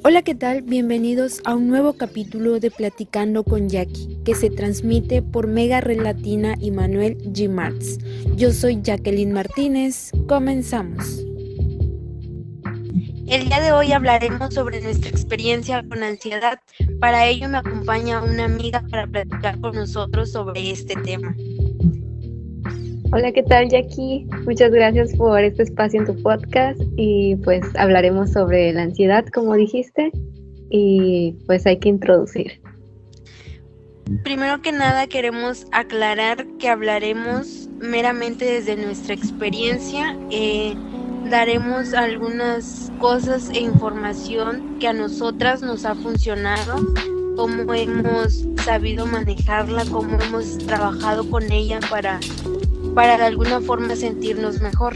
Hola, ¿qué tal? Bienvenidos a un nuevo capítulo de Platicando con Jackie, que se transmite por Mega Red Latina y Manuel G. Martz. Yo soy Jacqueline Martínez. Comenzamos. El día de hoy hablaremos sobre nuestra experiencia con ansiedad. Para ello me acompaña una amiga para platicar con nosotros sobre este tema. Hola, ¿qué tal, Jackie? Muchas gracias por este espacio en tu podcast y pues hablaremos sobre la ansiedad, como dijiste, y pues hay que introducir. Primero que nada queremos aclarar que hablaremos meramente desde nuestra experiencia. Daremos algunas cosas e información que a nosotras nos ha funcionado, cómo hemos sabido manejarla, cómo hemos trabajado con ella para de alguna forma sentirnos mejor.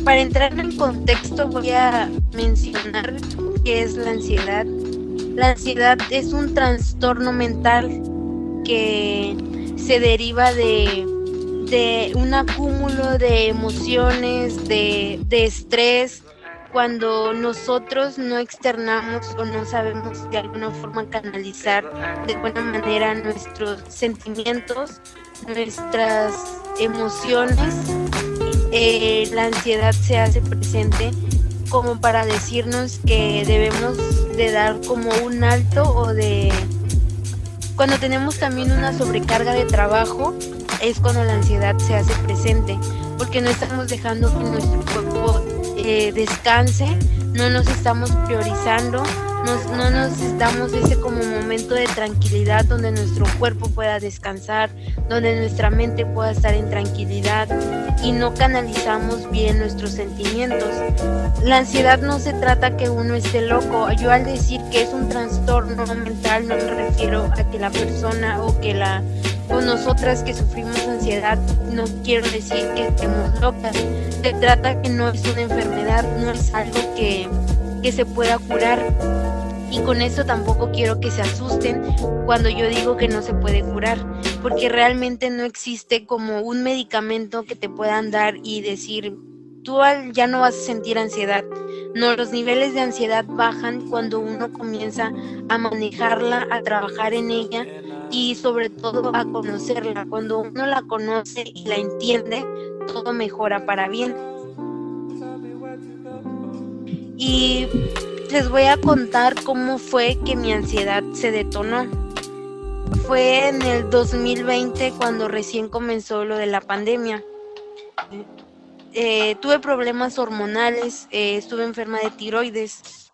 Para entrar en contexto voy a mencionar qué es la ansiedad. La ansiedad es un trastorno mental que se deriva de un acúmulo de emociones, de estrés, cuando nosotros no externamos o no sabemos de alguna forma canalizar de buena manera nuestros sentimientos, nuestras emociones. La ansiedad se hace presente como para decirnos que debemos de dar como un alto o de... Cuando tenemos también una sobrecarga de trabajo, es cuando la ansiedad se hace presente, porque no estamos dejando que nuestro cuerpo descanse, no nos estamos priorizando, no nos damos ese como momento de tranquilidad donde nuestro cuerpo pueda descansar, donde nuestra mente pueda estar en tranquilidad y no canalizamos bien nuestros sentimientos. La ansiedad no se trata que uno esté loco. Yo al decir que es un trastorno mental no me refiero a que la persona o nosotras que sufrimos ansiedad, no quiero decir que estemos locas. Se trata que no es una enfermedad, no es algo que se pueda curar. Y con eso tampoco quiero que se asusten cuando yo digo que no se puede curar, porque realmente no existe como un medicamento que te puedan dar y decir, tú ya no vas a sentir ansiedad. No, los niveles de ansiedad bajan cuando uno comienza a manejarla, a trabajar en ella y sobre todo a conocerla. Cuando uno la conoce y la entiende, todo mejora para bien. Y les voy a contar cómo fue que mi ansiedad se detonó. Fue en el 2020 cuando recién comenzó lo de la pandemia. Tuve problemas hormonales, estuve enferma de tiroides.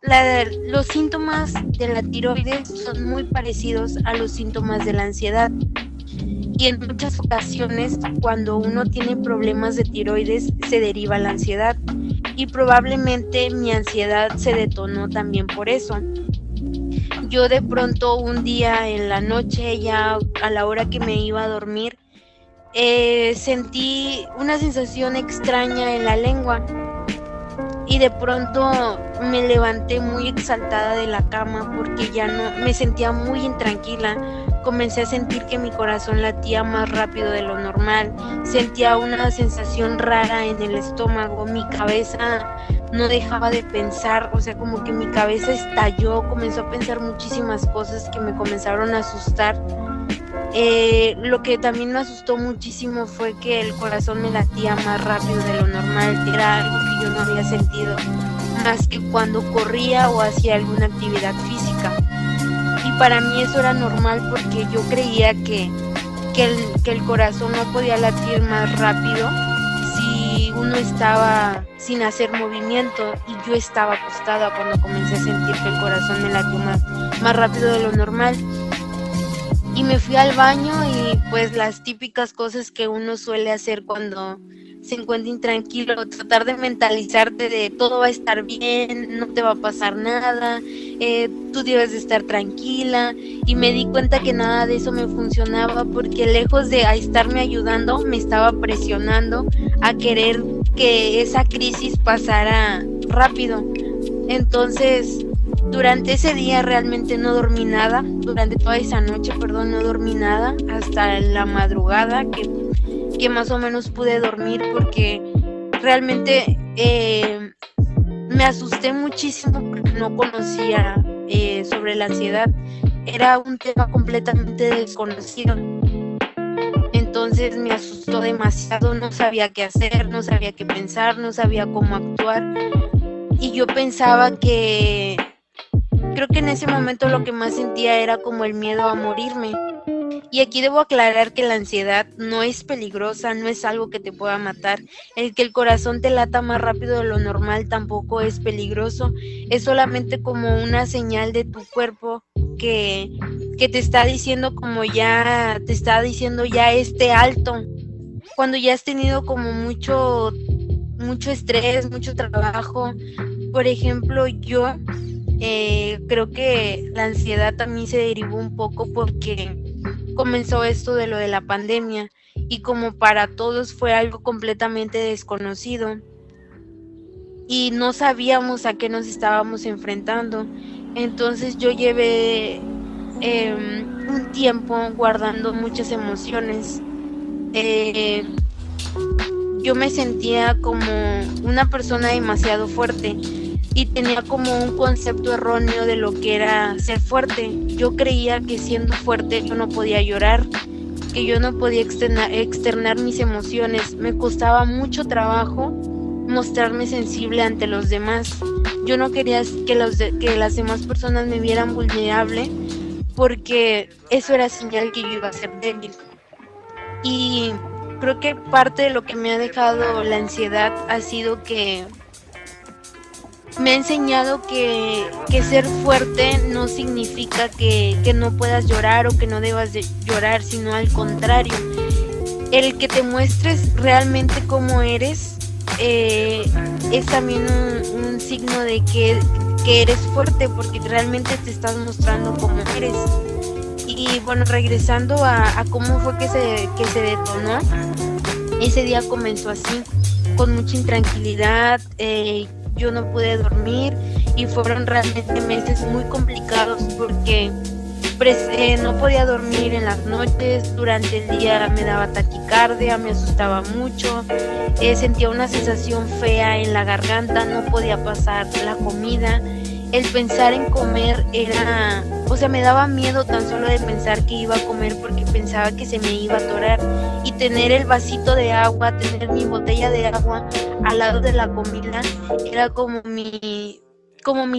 Los síntomas de la tiroides son muy parecidos a los síntomas de la ansiedad. Y en muchas ocasiones, cuando uno tiene problemas de tiroides, se deriva la ansiedad. Y probablemente mi ansiedad se detonó también por eso. Yo de pronto un día en la noche, ya a la hora que me iba a dormir, sentí una sensación extraña en la lengua y de pronto me levanté muy exaltada de la cama porque ya no me sentía muy intranquila. Comencé a sentir que mi corazón latía más rápido de lo normal, sentía una sensación rara en el estómago, mi cabeza no dejaba de pensar, o sea, como que mi cabeza estalló, comenzó a pensar muchísimas cosas que me comenzaron a asustar. Lo que también me asustó muchísimo fue que el corazón me latía más rápido de lo normal, era algo que yo no había sentido más que cuando corría o hacía alguna actividad física. Y para mí eso era normal porque yo creía que el corazón no podía latir más rápido si uno estaba sin hacer movimiento, y yo estaba acostada cuando comencé a sentir que el corazón me latió más rápido de lo normal. Y me fui al baño y pues las típicas cosas que uno suele hacer cuando se encuentra intranquilo, tratar de mentalizarte de todo va a estar bien, no te va a pasar nada, tú debes de estar tranquila. Y me di cuenta que nada de eso me funcionaba, porque lejos de estarme ayudando, me estaba presionando a querer que esa crisis pasara rápido. Entonces, durante ese día realmente no dormí nada, durante toda esa noche, no dormí nada, hasta la madrugada que más o menos pude dormir, porque realmente me asusté muchísimo porque no conocía sobre la ansiedad. Era un tema completamente desconocido. Entonces me asustó demasiado, no sabía qué hacer, no sabía qué pensar, no sabía cómo actuar. Y yo pensaba creo que en ese momento lo que más sentía era como el miedo a morirme. Y aquí debo aclarar que la ansiedad no es peligrosa, no es algo que te pueda matar. El que el corazón te lata más rápido de lo normal tampoco es peligroso. Es solamente como una señal de tu cuerpo que te está diciendo ya esté alto. Cuando ya has tenido como mucho estrés, mucho trabajo. Por ejemplo, yo creo que la ansiedad también se derivó un poco porque comenzó esto de lo de la pandemia y como para todos fue algo completamente desconocido y no sabíamos a qué nos estábamos enfrentando. Entonces yo llevé un tiempo guardando muchas emociones. Yo me sentía como una persona demasiado fuerte y tenía como un concepto erróneo de lo que era ser fuerte. Yo creía que siendo fuerte yo no podía llorar, que yo no podía externar mis emociones. Me costaba mucho trabajo mostrarme sensible ante los demás. Yo no quería que las demás personas me vieran vulnerable porque eso era señal que yo iba a ser débil. Y creo que parte de lo que me ha dejado la ansiedad ha sido que me ha enseñado que ser fuerte no significa que no puedas llorar o que no debas de llorar, sino al contrario. El que te muestres realmente cómo eres es también un signo de que eres fuerte, porque realmente te estás mostrando cómo eres. Y bueno, regresando a cómo fue que se detonó, ese día comenzó así, con mucha intranquilidad. Yo no pude dormir y fueron realmente meses muy complicados porque no podía dormir en las noches, durante el día me daba taquicardia, me asustaba mucho, sentía una sensación fea en la garganta, no podía pasar la comida. El pensar en comer me daba miedo tan solo de pensar que iba a comer porque pensaba que se me iba a atorar, y tener el vasito de agua, tener mi botella de agua al lado de la comida era como mi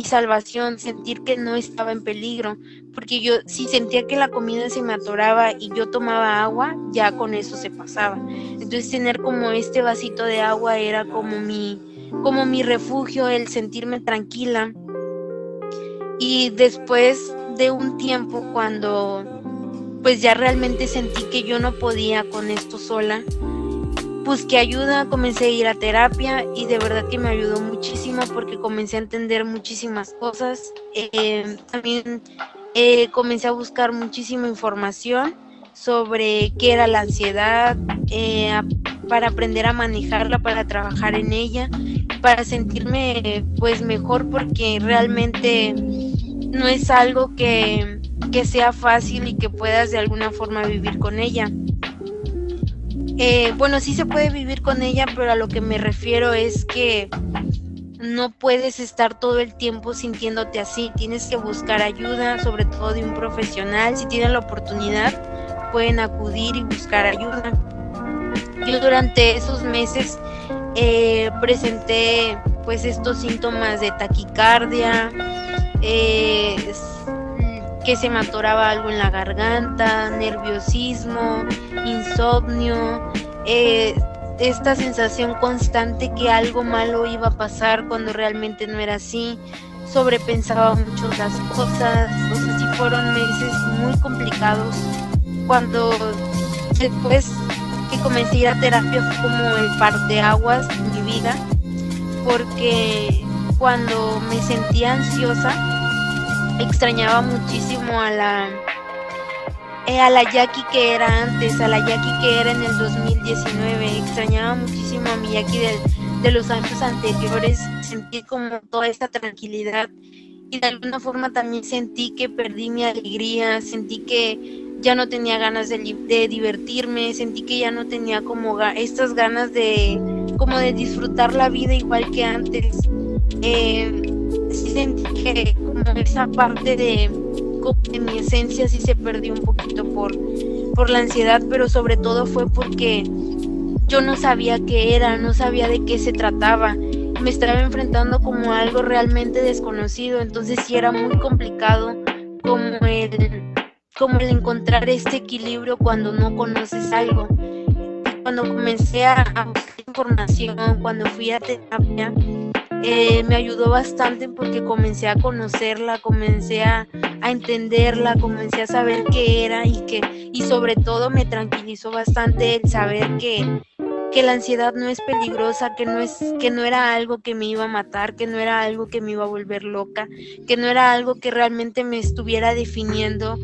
salvación, sentir que no estaba en peligro, porque yo si sentía que la comida se me atoraba y yo tomaba agua, ya con eso se pasaba. Entonces tener como este vasito de agua era como mi refugio, el sentirme tranquila. Y después de un tiempo, cuando pues ya realmente sentí que yo no podía con esto sola, busqué ayuda, comencé a ir a terapia y de verdad que me ayudó muchísimo porque comencé a entender muchísimas cosas. También comencé a buscar muchísima información sobre qué era la ansiedad, para aprender a manejarla, para trabajar en ella, para sentirme pues mejor, porque realmente no es algo que sea fácil y que puedas de alguna forma vivir con ella. Bueno, sí se puede vivir con ella, pero a lo que me refiero es que no puedes estar todo el tiempo sintiéndote así. Tienes que buscar ayuda, sobre todo de un profesional. Si tienen la oportunidad, pueden acudir y buscar ayuda. Yo durante esos meses presenté pues estos síntomas de taquicardia, que se me atoraba algo en la garganta, nerviosismo, insomnio, esta sensación constante que algo malo iba a pasar cuando realmente no era así. Sobrepensaba mucho las cosas, sí fueron meses muy complicados. Cuando después que comencé a ir a terapia fue como el parteaguas en mi vida, porque cuando me sentía ansiosa extrañaba muchísimo a la Jackie que era antes, a la Jackie que era en el 2019. Extrañaba muchísimo a mi Jackie de los años anteriores. Sentí como toda esta tranquilidad y de alguna forma también sentí que perdí mi alegría, sentí que ya no tenía ganas de divertirme, sentí que ya no tenía como estas ganas de disfrutar la vida igual que antes. sí sentí que como esa parte de mi esencia sí se perdió un poquito por la ansiedad, pero sobre todo fue porque yo no sabía qué era, no sabía de qué se trataba, me estaba enfrentando como a algo realmente desconocido, entonces sí era muy complicado como el encontrar este equilibrio cuando no conoces algo. Cuando comencé a buscar información, cuando fui a terapia, me ayudó bastante porque comencé a conocerla, comencé a entenderla, comencé a saber qué era y sobre todo me tranquilizó bastante el saber que la ansiedad no es peligrosa, que no era algo que me iba a matar, que no era algo que me iba a volver loca, que no era algo que realmente me estuviera definiendo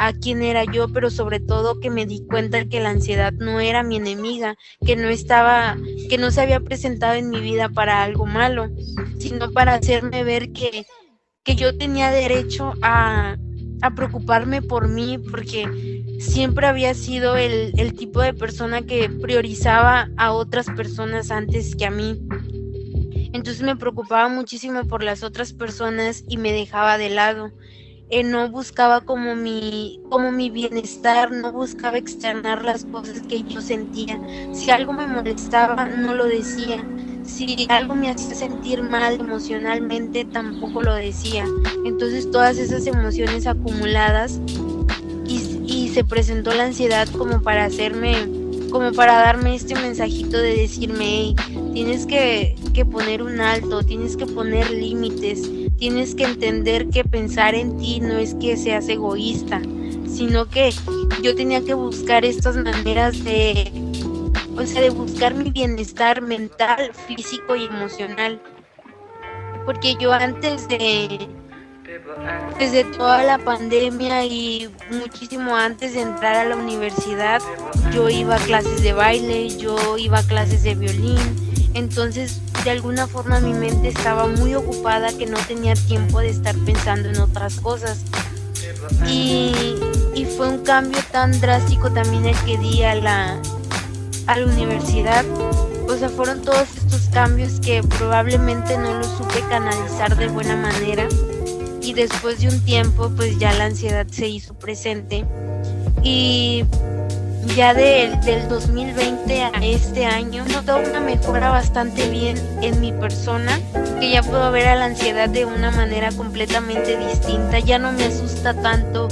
a quién era yo, pero sobre todo que me di cuenta que la ansiedad no era mi enemiga, que no se había presentado en mi vida para algo malo, sino para hacerme ver que yo tenía derecho a preocuparme por mí, porque siempre había sido el tipo de persona que priorizaba a otras personas antes que a mí. Entonces me preocupaba muchísimo por las otras personas y me dejaba de lado. No buscaba como mi bienestar, no buscaba externar las cosas que yo sentía. Si algo me molestaba, no lo decía. Si algo me hacía sentir mal emocionalmente, tampoco lo decía. Entonces todas esas emociones acumuladas y se presentó la ansiedad como para darme este mensajito de decirme, hey, tienes que poner un alto, tienes que poner límites, tienes que entender que pensar en ti no es que seas egoísta, sino que yo tenía que buscar estas maneras de buscar mi bienestar mental, físico y emocional. Porque yo desde toda la pandemia y muchísimo antes de entrar a la universidad, yo iba a clases de baile, yo iba a clases de violín, entonces de alguna forma mi mente estaba muy ocupada que no tenía tiempo de estar pensando en otras cosas. Y fue un cambio tan drástico también el que di a la universidad. O sea, fueron todos estos cambios que probablemente no los supe canalizar de buena manera. Y después de un tiempo, pues ya la ansiedad se hizo presente. Y ya del 2020 a este año, noto una mejora bastante bien en mi persona, que ya puedo ver a la ansiedad de una manera completamente distinta. Ya no me asusta tanto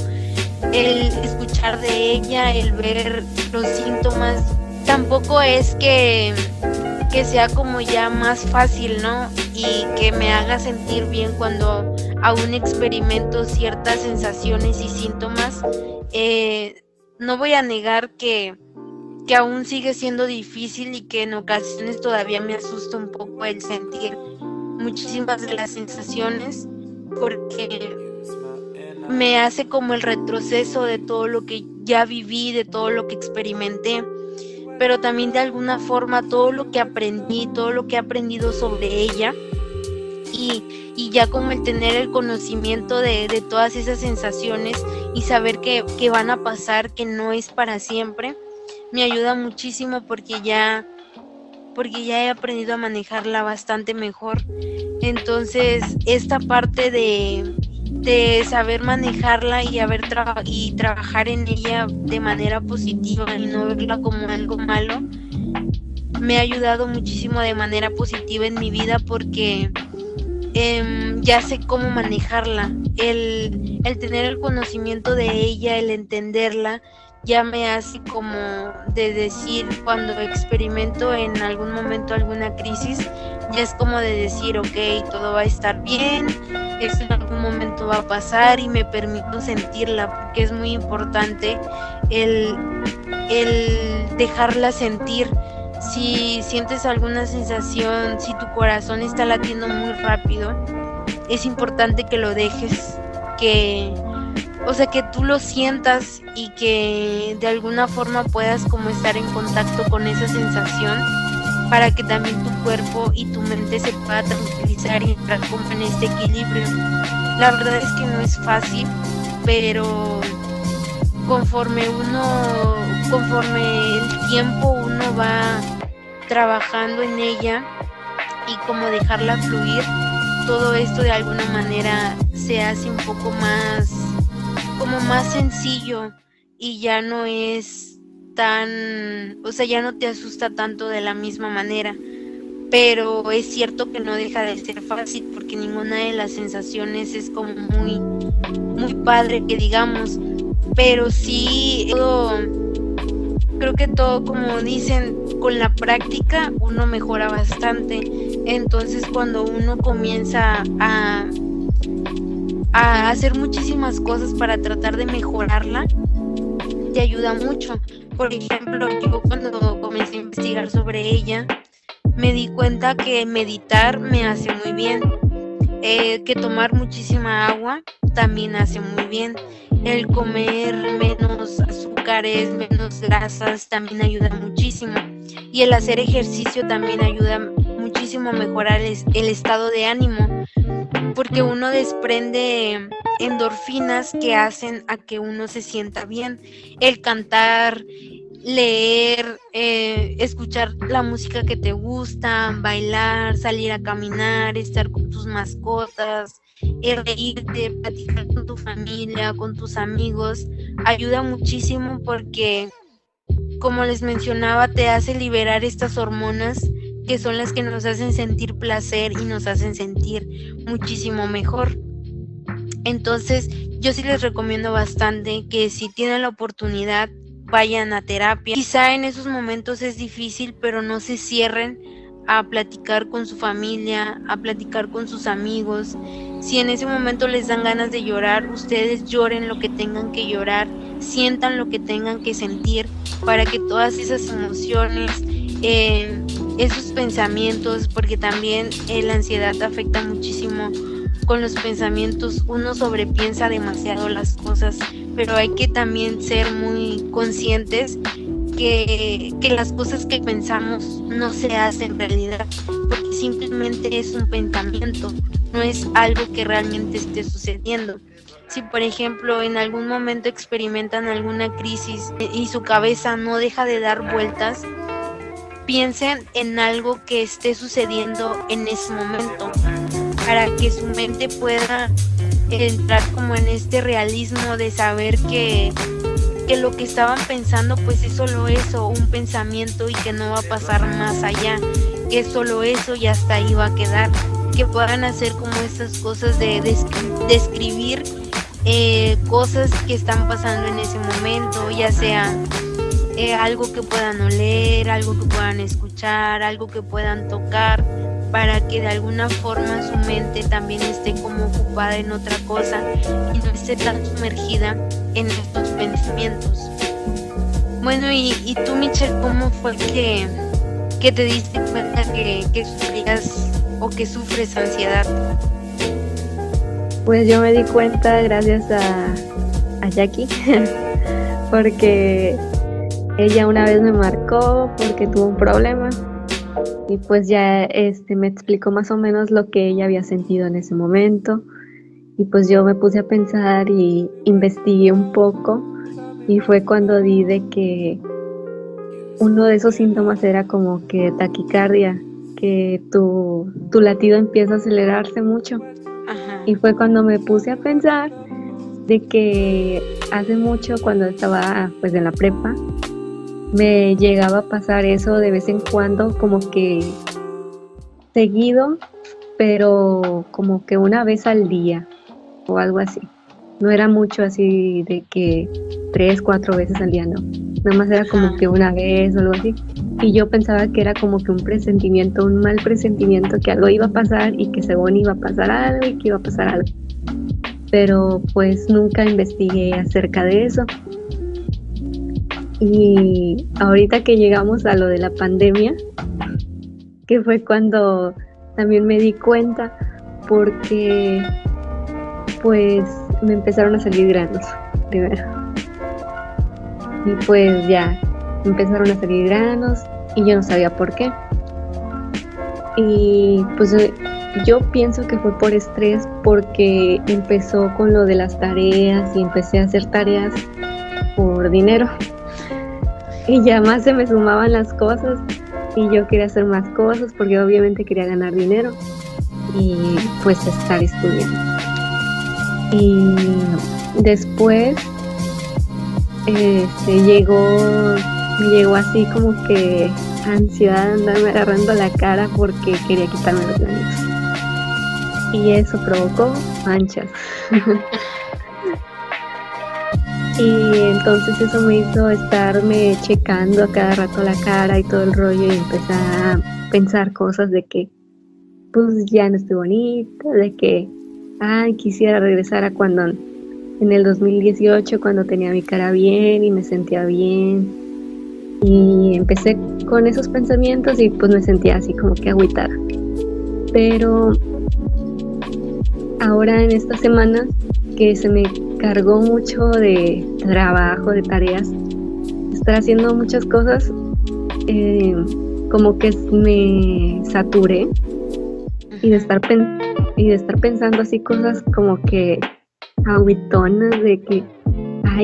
el escuchar de ella, el ver los síntomas. Tampoco es que sea como ya más fácil, ¿no? Y que me haga sentir bien cuando aún experimento ciertas sensaciones y síntomas. No voy a negar que aún sigue siendo difícil y que en ocasiones todavía me asusta un poco el sentir muchísimas de las sensaciones, porque me hace como el retroceso de todo lo que ya viví, de todo lo que experimenté, pero también de alguna forma todo lo que aprendí, todo lo que he aprendido sobre ella y ya como el tener el conocimiento de todas esas sensaciones y saber que van a pasar, que no es para siempre, me ayuda muchísimo porque ya he aprendido a manejarla bastante mejor. Entonces esta parte de saber manejarla y trabajar en ella de manera positiva y no verla como algo malo, me ha ayudado muchísimo de manera positiva en mi vida, porque ya sé cómo manejarla. El tener el conocimiento de ella, el entenderla, ya me hace como de decir, cuando experimento en algún momento alguna crisis, ya es como de decir, ok, todo va a estar bien, esto en algún momento va a pasar, y me permito sentirla, porque es muy importante el dejarla sentir. Si sientes alguna sensación, si tu corazón está latiendo muy rápido, es importante que lo dejes, que tú lo sientas y que de alguna forma puedas como estar en contacto con esa sensación, para que también tu cuerpo y tu mente se pueda tranquilizar y entrar como en este equilibrio. La verdad es que no es fácil, pero conforme el tiempo uno va trabajando en ella y como dejarla fluir, todo esto de alguna manera se hace un poco más, como más sencillo y ya no es tan, o sea, ya no te asusta tanto de la misma manera. Pero es cierto que no deja de ser fácil porque ninguna de las sensaciones es como muy, muy padre que digamos, pero sí, creo que todo, como dicen, con la práctica uno mejora bastante. Entonces cuando uno comienza a hacer muchísimas cosas para tratar de mejorarla, te ayuda mucho. Por ejemplo, yo cuando comencé a investigar sobre ella, me di cuenta que meditar me hace muy bien, que tomar muchísima agua también hace muy bien, el comer menos azúcares, menos grasas también ayuda muchísimo, y el hacer ejercicio también ayuda muchísimo a mejorar el estado de ánimo, porque uno desprende endorfinas que hacen a que uno se sienta bien, el cantar, leer, escuchar la música que te gusta, bailar, salir a caminar, estar con tus mascotas, reírte, platicar con tu familia, con tus amigos, ayuda muchísimo porque, como les mencionaba, te hace liberar estas hormonas que son las que nos hacen sentir placer y nos hacen sentir muchísimo mejor. Entonces, yo sí les recomiendo bastante que si tienen la oportunidad, vayan a terapia. Quizá en esos momentos es difícil, pero no se cierren a platicar con su familia, a platicar con sus amigos. Si en ese momento les dan ganas de llorar, ustedes lloren lo que tengan que llorar, sientan lo que tengan que sentir para que todas esas emociones, esos pensamientos, porque también la ansiedad afecta muchísimo con los pensamientos, uno sobrepiensa demasiado las cosas, pero hay que también ser muy conscientes que las cosas que pensamos no se hacen realidad, porque simplemente es un pensamiento, no es algo que realmente esté sucediendo. Si por ejemplo en algún momento experimentan alguna crisis y su cabeza no deja de dar vueltas, piensen en algo que esté sucediendo en ese momento, para que su mente pueda entrar como en este realismo de saber que lo que estaban pensando pues es solo eso, un pensamiento, y que no va a pasar más allá, que es solo eso y hasta ahí va a quedar. Que puedan hacer como estas cosas de describir cosas que están pasando en ese momento, ya sea algo que puedan oler, algo que puedan escuchar, algo que puedan tocar, para que de alguna forma su mente también esté como ocupada en otra cosa y no esté tan sumergida en estos pensamientos. Bueno, y tú, Michelle, ¿cómo fue que te diste cuenta que sufrías o que sufres ansiedad? Pues yo me di cuenta gracias a Jackie, porque ella una vez me marcó porque tuvo un problema. Y pues ya me explicó más o menos lo que ella había sentido en ese momento. Y pues yo me puse a pensar y investigué un poco. Y fue cuando di de que uno de esos síntomas era como que taquicardia, que tu latido empieza a acelerarse mucho. Ajá. Y fue cuando me puse a pensar de que hace mucho, cuando estaba pues en la prepa, me llegaba a pasar eso de vez en cuando, como que seguido, pero como que una vez al día o algo así. No era mucho así de que 3, 4 veces al día, no. Nada más era como que una vez o algo así. Y yo pensaba que era como que un presentimiento, un mal presentimiento, que algo iba a pasar y que según iba a pasar algo y que iba a pasar algo. Pero pues nunca investigué acerca de eso. Y ahorita que llegamos a lo de la pandemia, que fue cuando también me di cuenta, porque pues me empezaron a salir granos primero. Y pues ya empezaron a salir granos y yo no sabía por qué. Y pues yo pienso que fue por estrés, porque empezó con lo de las tareas y empecé a hacer tareas por dinero. Y ya más se me sumaban las cosas y yo quería hacer más cosas porque obviamente quería ganar dinero. y pues estar estudiando. Y después me llegó así como que ansiedad de andarme agarrando la cara porque quería quitarme los granitos. Y eso provocó manchas. Y entonces eso me hizo estarme checando a cada rato la cara y todo el rollo y empezar a pensar cosas de que pues ya no estoy bonita, de que quisiera regresar a cuando en el 2018 cuando tenía mi cara bien y me sentía bien. Y empecé con esos pensamientos y pues me sentía así como que agüitada. Pero ahora en estas semanas que se me cargó mucho de trabajo, de tareas, estar haciendo muchas cosas, como que me saturé y de estar pensando así cosas como que agüitonas de que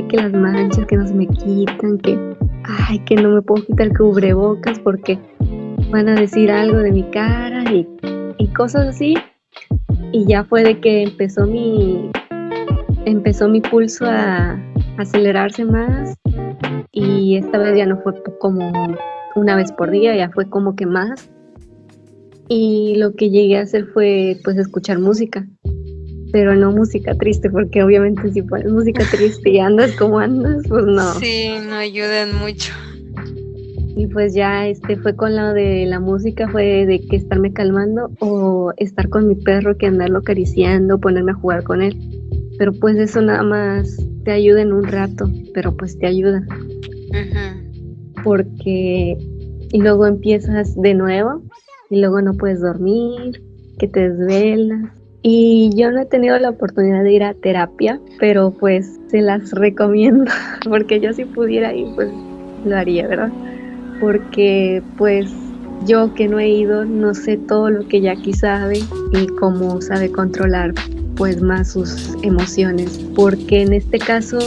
que las manchas que no se me quitan, que no me puedo quitar el cubrebocas porque van a decir algo de mi cara y cosas así. Y ya fue de que empezó mi pulso a acelerarse más, y esta vez ya no fue como una vez por día, ya fue como que más. Y lo que llegué a hacer fue pues escuchar música, pero no música triste, porque obviamente si pones música triste y andas como andas, pues no. Sí, no ayudan mucho. Y pues ya fue con lo de la música, fue de que estarme calmando o estar con mi perro, que andarlo acariciando, ponerme a jugar con él. Pero pues eso nada más te ayuda en un rato, pero pues te ayuda. Porque y luego empiezas de nuevo y luego no puedes dormir, que te desvelas. Y yo no he tenido la oportunidad de ir a terapia, pero pues se las recomiendo, porque yo si pudiera ir, pues lo haría, ¿verdad? Porque pues yo que no he ido, no sé todo lo que Jackie sabe y cómo sabe controlar pues más sus emociones, porque en este caso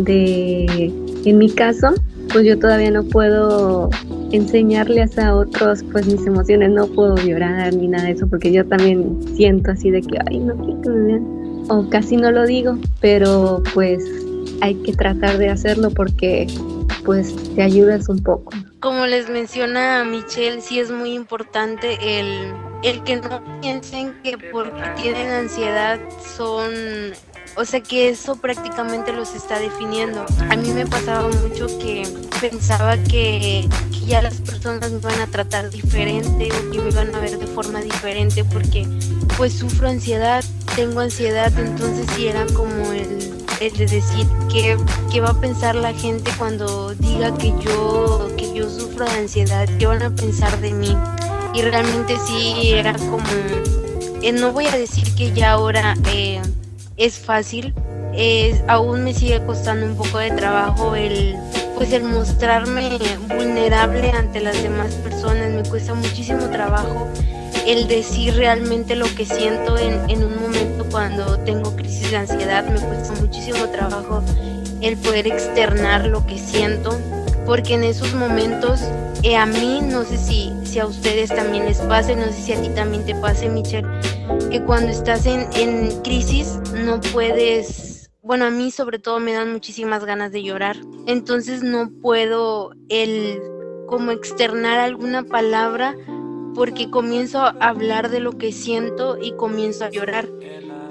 en mi caso, pues yo todavía no puedo enseñarles a otros pues mis emociones, no puedo llorar ni nada de eso, porque yo también siento así de que no quiero que me vean, o casi no lo digo, pero pues hay que tratar de hacerlo porque pues te ayudas un poco. Como les menciona Michelle, sí es muy importante el que no piensen que porque tienen ansiedad que eso prácticamente los está definiendo. A mí me pasaba mucho que pensaba que ya las personas me iban a tratar diferente o que me iban a ver de forma diferente porque pues sufro ansiedad, tengo ansiedad, entonces sí era como el de decir qué va a pensar la gente cuando diga que yo sufro de ansiedad, qué van a pensar de mí. Y realmente sí era como, no voy a decir que ya ahora es fácil, aún me sigue costando un poco de trabajo el mostrarme vulnerable ante las demás personas, me cuesta muchísimo trabajo el decir realmente lo que siento en un momento cuando tengo crisis de ansiedad, me cuesta muchísimo trabajo el poder externar lo que siento, porque en esos momentos a mí, no sé si a ustedes también les pase, no sé si a ti también te pase, Michelle, que cuando estás en crisis no puedes, bueno, a mí sobre todo me dan muchísimas ganas de llorar, entonces no puedo como externar alguna palabra porque comienzo a hablar de lo que siento y comienzo a llorar.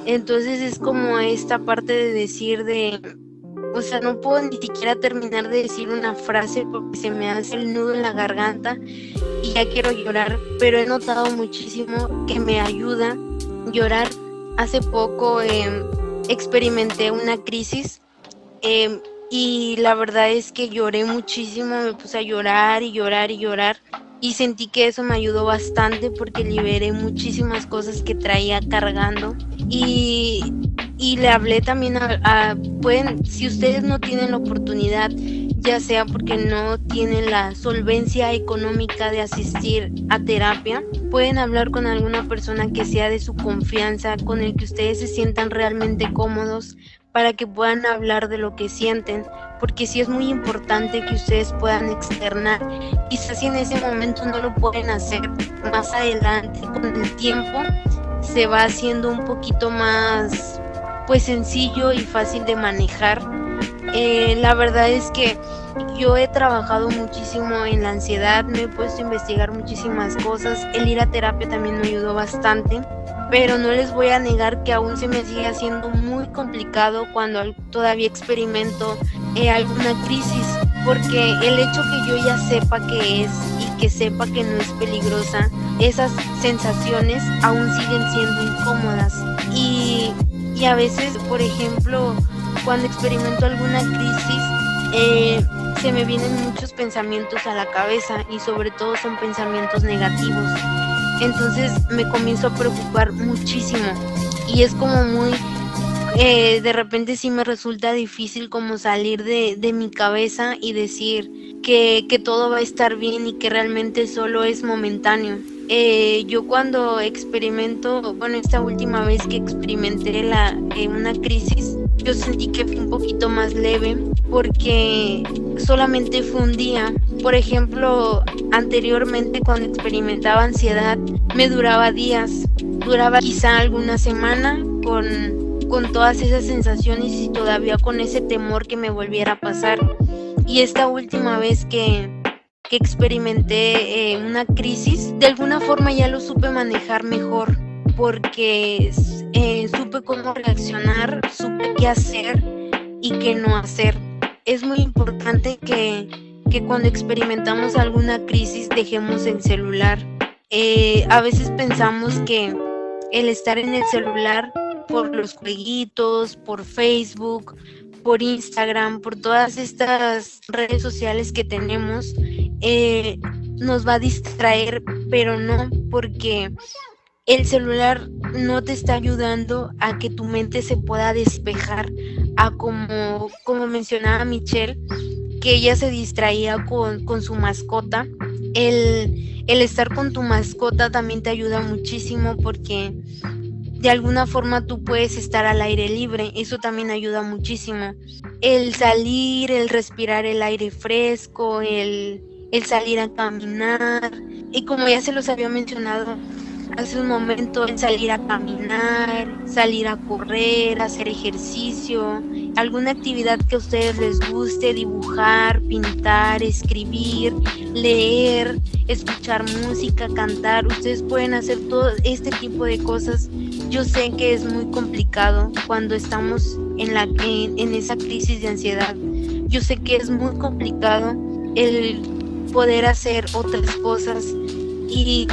Entonces es como esta parte de decir no puedo ni siquiera terminar de decir una frase porque se me hace el nudo en la garganta y ya quiero llorar, pero he notado muchísimo que me ayuda llorar. Hace poco experimenté una crisis y la verdad es que lloré muchísimo, me puse a llorar y llorar y llorar y sentí que eso me ayudó bastante porque liberé muchísimas cosas que traía cargando y le hablé también si ustedes no tienen la oportunidad, ya sea porque no tienen la solvencia económica de asistir a terapia, pueden hablar con alguna persona que sea de su confianza, con el que ustedes se sientan realmente cómodos para que puedan hablar de lo que sienten, porque sí es muy importante que ustedes puedan externar. Quizás si en ese momento no lo pueden hacer, más adelante con el tiempo se va haciendo un poquito más pues sencillo y fácil de manejar. La verdad es que yo he trabajado muchísimo en la ansiedad, me he puesto a investigar muchísimas cosas, el ir a terapia también me ayudó bastante, pero no les voy a negar que aún se me sigue haciendo muy complicado cuando todavía experimento alguna crisis, porque el hecho que yo ya sepa qué es y que sepa que no es peligrosa, esas sensaciones aún siguen siendo incómodas y a veces, por ejemplo, cuando experimento alguna crisis, se me vienen muchos pensamientos a la cabeza y sobre todo son pensamientos negativos. Entonces me comienzo a preocupar muchísimo y es como muy, de repente sí me resulta difícil como salir de mi cabeza y decir que todo va a estar bien y que realmente solo es momentáneo. Yo cuando experimento, bueno, esta última vez que experimenté una crisis, yo sentí que fue un poquito más leve porque solamente fue un día. Por ejemplo, anteriormente cuando experimentaba ansiedad me duraba días, duraba quizá alguna semana con todas esas sensaciones y todavía con ese temor que me volviera a pasar. Y esta última vez que experimenté una crisis, de alguna forma ya lo supe manejar mejor porque supe cómo reaccionar, supe qué hacer y qué no hacer. Es muy importante que cuando experimentamos alguna crisis dejemos el celular. A veces pensamos que el estar en el celular por los jueguitos, por Facebook, por Instagram, por todas estas redes sociales que tenemos, nos va a distraer, pero no, porque el celular no te está ayudando a que tu mente se pueda despejar, a como mencionaba Michelle, que ella se distraía con su mascota. El estar con tu mascota también te ayuda muchísimo porque de alguna forma tú puedes estar al aire libre, eso también ayuda muchísimo. El salir, el respirar el aire fresco, el salir a caminar, y como ya se los había mencionado hace un momento, el salir a caminar, salir a correr, hacer ejercicio, alguna actividad que a ustedes les guste, dibujar, pintar, escribir, leer, escuchar música, cantar, ustedes pueden hacer todo este tipo de cosas. Yo sé que es muy complicado cuando estamos en esa crisis de ansiedad. Yo sé que es muy complicado el poder hacer otras cosas y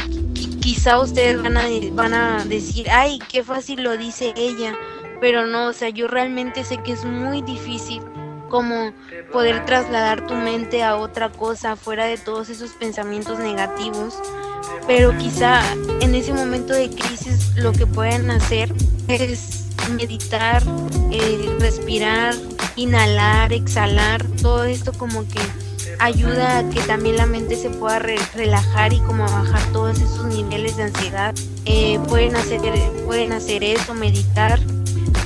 quizá ustedes van a decir, ay, qué fácil lo dice ella, pero no, o sea, yo realmente sé que es muy difícil como poder trasladar tu mente a otra cosa fuera de todos esos pensamientos negativos, pero quizá en ese momento de crisis lo que pueden hacer es meditar, respirar, inhalar, exhalar, todo esto como que ayuda a que también la mente se pueda relajar y como bajar todos esos niveles de ansiedad. Pueden hacer eso, meditar,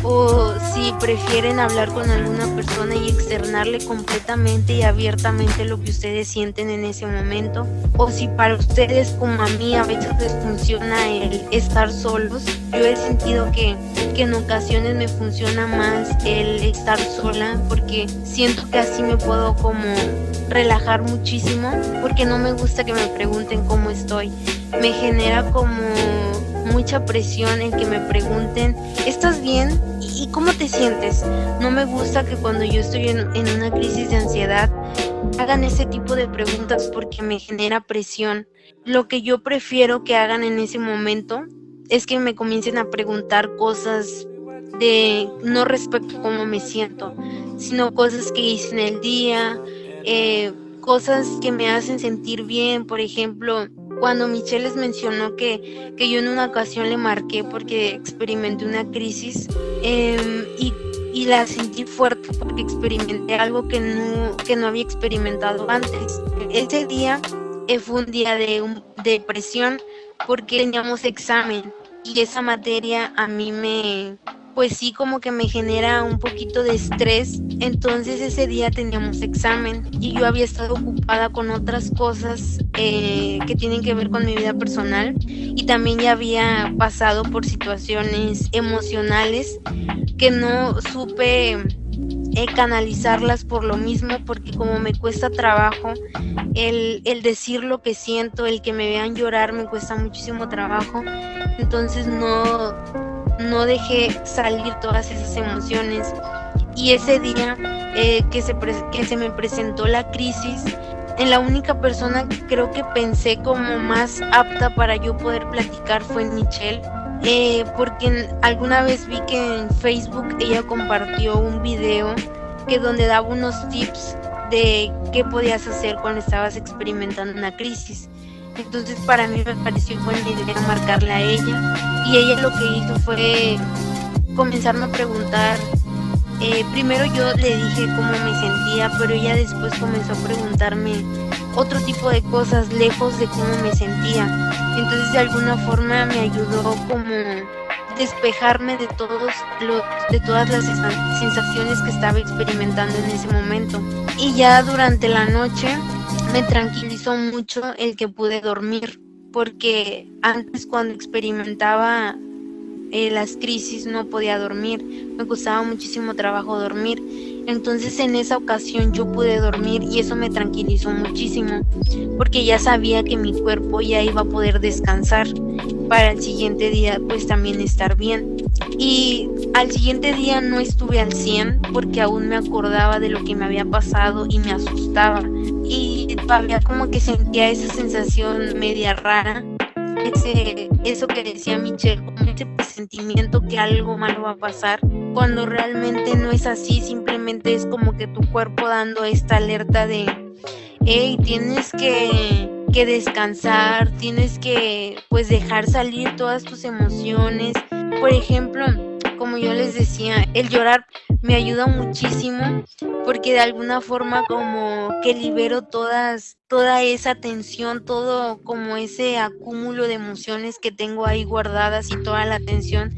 o si prefieren hablar con alguna persona y externarle completamente y abiertamente lo que ustedes sienten en ese momento, o si para ustedes como a mí a veces les funciona el estar solos. Yo he sentido que en ocasiones me funciona más el estar sola porque siento que así me puedo como relajar muchísimo, porque no me gusta que me pregunten cómo estoy. Me genera como mucha presión en que me pregunten, ¿estás bien? ¿Y cómo te sientes? No me gusta que cuando yo estoy en una crisis de ansiedad hagan ese tipo de preguntas porque me genera presión. Lo que yo prefiero que hagan en ese momento es que me comiencen a preguntar cosas de no respecto a cómo me siento, sino cosas que hice en el día, cosas que me hacen sentir bien. Por ejemplo, cuando Michelle les mencionó que yo en una ocasión le marqué porque experimenté una crisis, y la sentí fuerte porque experimenté algo que no había experimentado antes. Ese día fue un día de depresión porque teníamos examen y esa materia a mí me pues sí, como que me genera un poquito de estrés. Entonces ese día teníamos examen y yo había estado ocupada con otras cosas que tienen que ver con mi vida personal, y también ya había pasado por situaciones emocionales que no supe canalizarlas por lo mismo, porque como me cuesta trabajo el decir lo que siento, el que me vean llorar me cuesta muchísimo trabajo. Entonces no dejé salir todas esas emociones, y ese día que se me presentó la crisis, en la única persona que creo que pensé como más apta para yo poder platicar fue en Michelle, porque alguna vez vi que en Facebook ella compartió un video que donde daba unos tips de qué podías hacer cuando estabas experimentando una crisis. Entonces para mí me pareció buena idea marcarla a ella, y ella lo que hizo fue comenzarme a preguntar. Primero yo le dije cómo me sentía, pero ella después comenzó a preguntarme otro tipo de cosas lejos de cómo me sentía. Entonces de alguna forma me ayudó como despejarme de todas las sensaciones que estaba experimentando en ese momento. Y ya durante la noche me tranquilizó mucho el que pude dormir, porque antes cuando experimentaba las crisis no podía dormir, me costaba muchísimo trabajo dormir. Entonces en esa ocasión yo pude dormir y eso me tranquilizó muchísimo, porque ya sabía que mi cuerpo ya iba a poder descansar para el siguiente día pues también estar bien. Y al siguiente día no estuve al 100 porque aún me acordaba de lo que me había pasado y me asustaba, y todavía como que sentía esa sensación media rara, eso que decía Michelle, como ese presentimiento que algo malo va a pasar, cuando realmente no es así. Simplemente es como que tu cuerpo dando esta alerta de hey, tienes que descansar, tienes que pues dejar salir todas tus emociones. Por ejemplo, como yo les decía, el llorar me ayuda muchísimo, porque de alguna forma como que libero toda esa tensión, todo como ese acúmulo de emociones que tengo ahí guardadas, y toda la tensión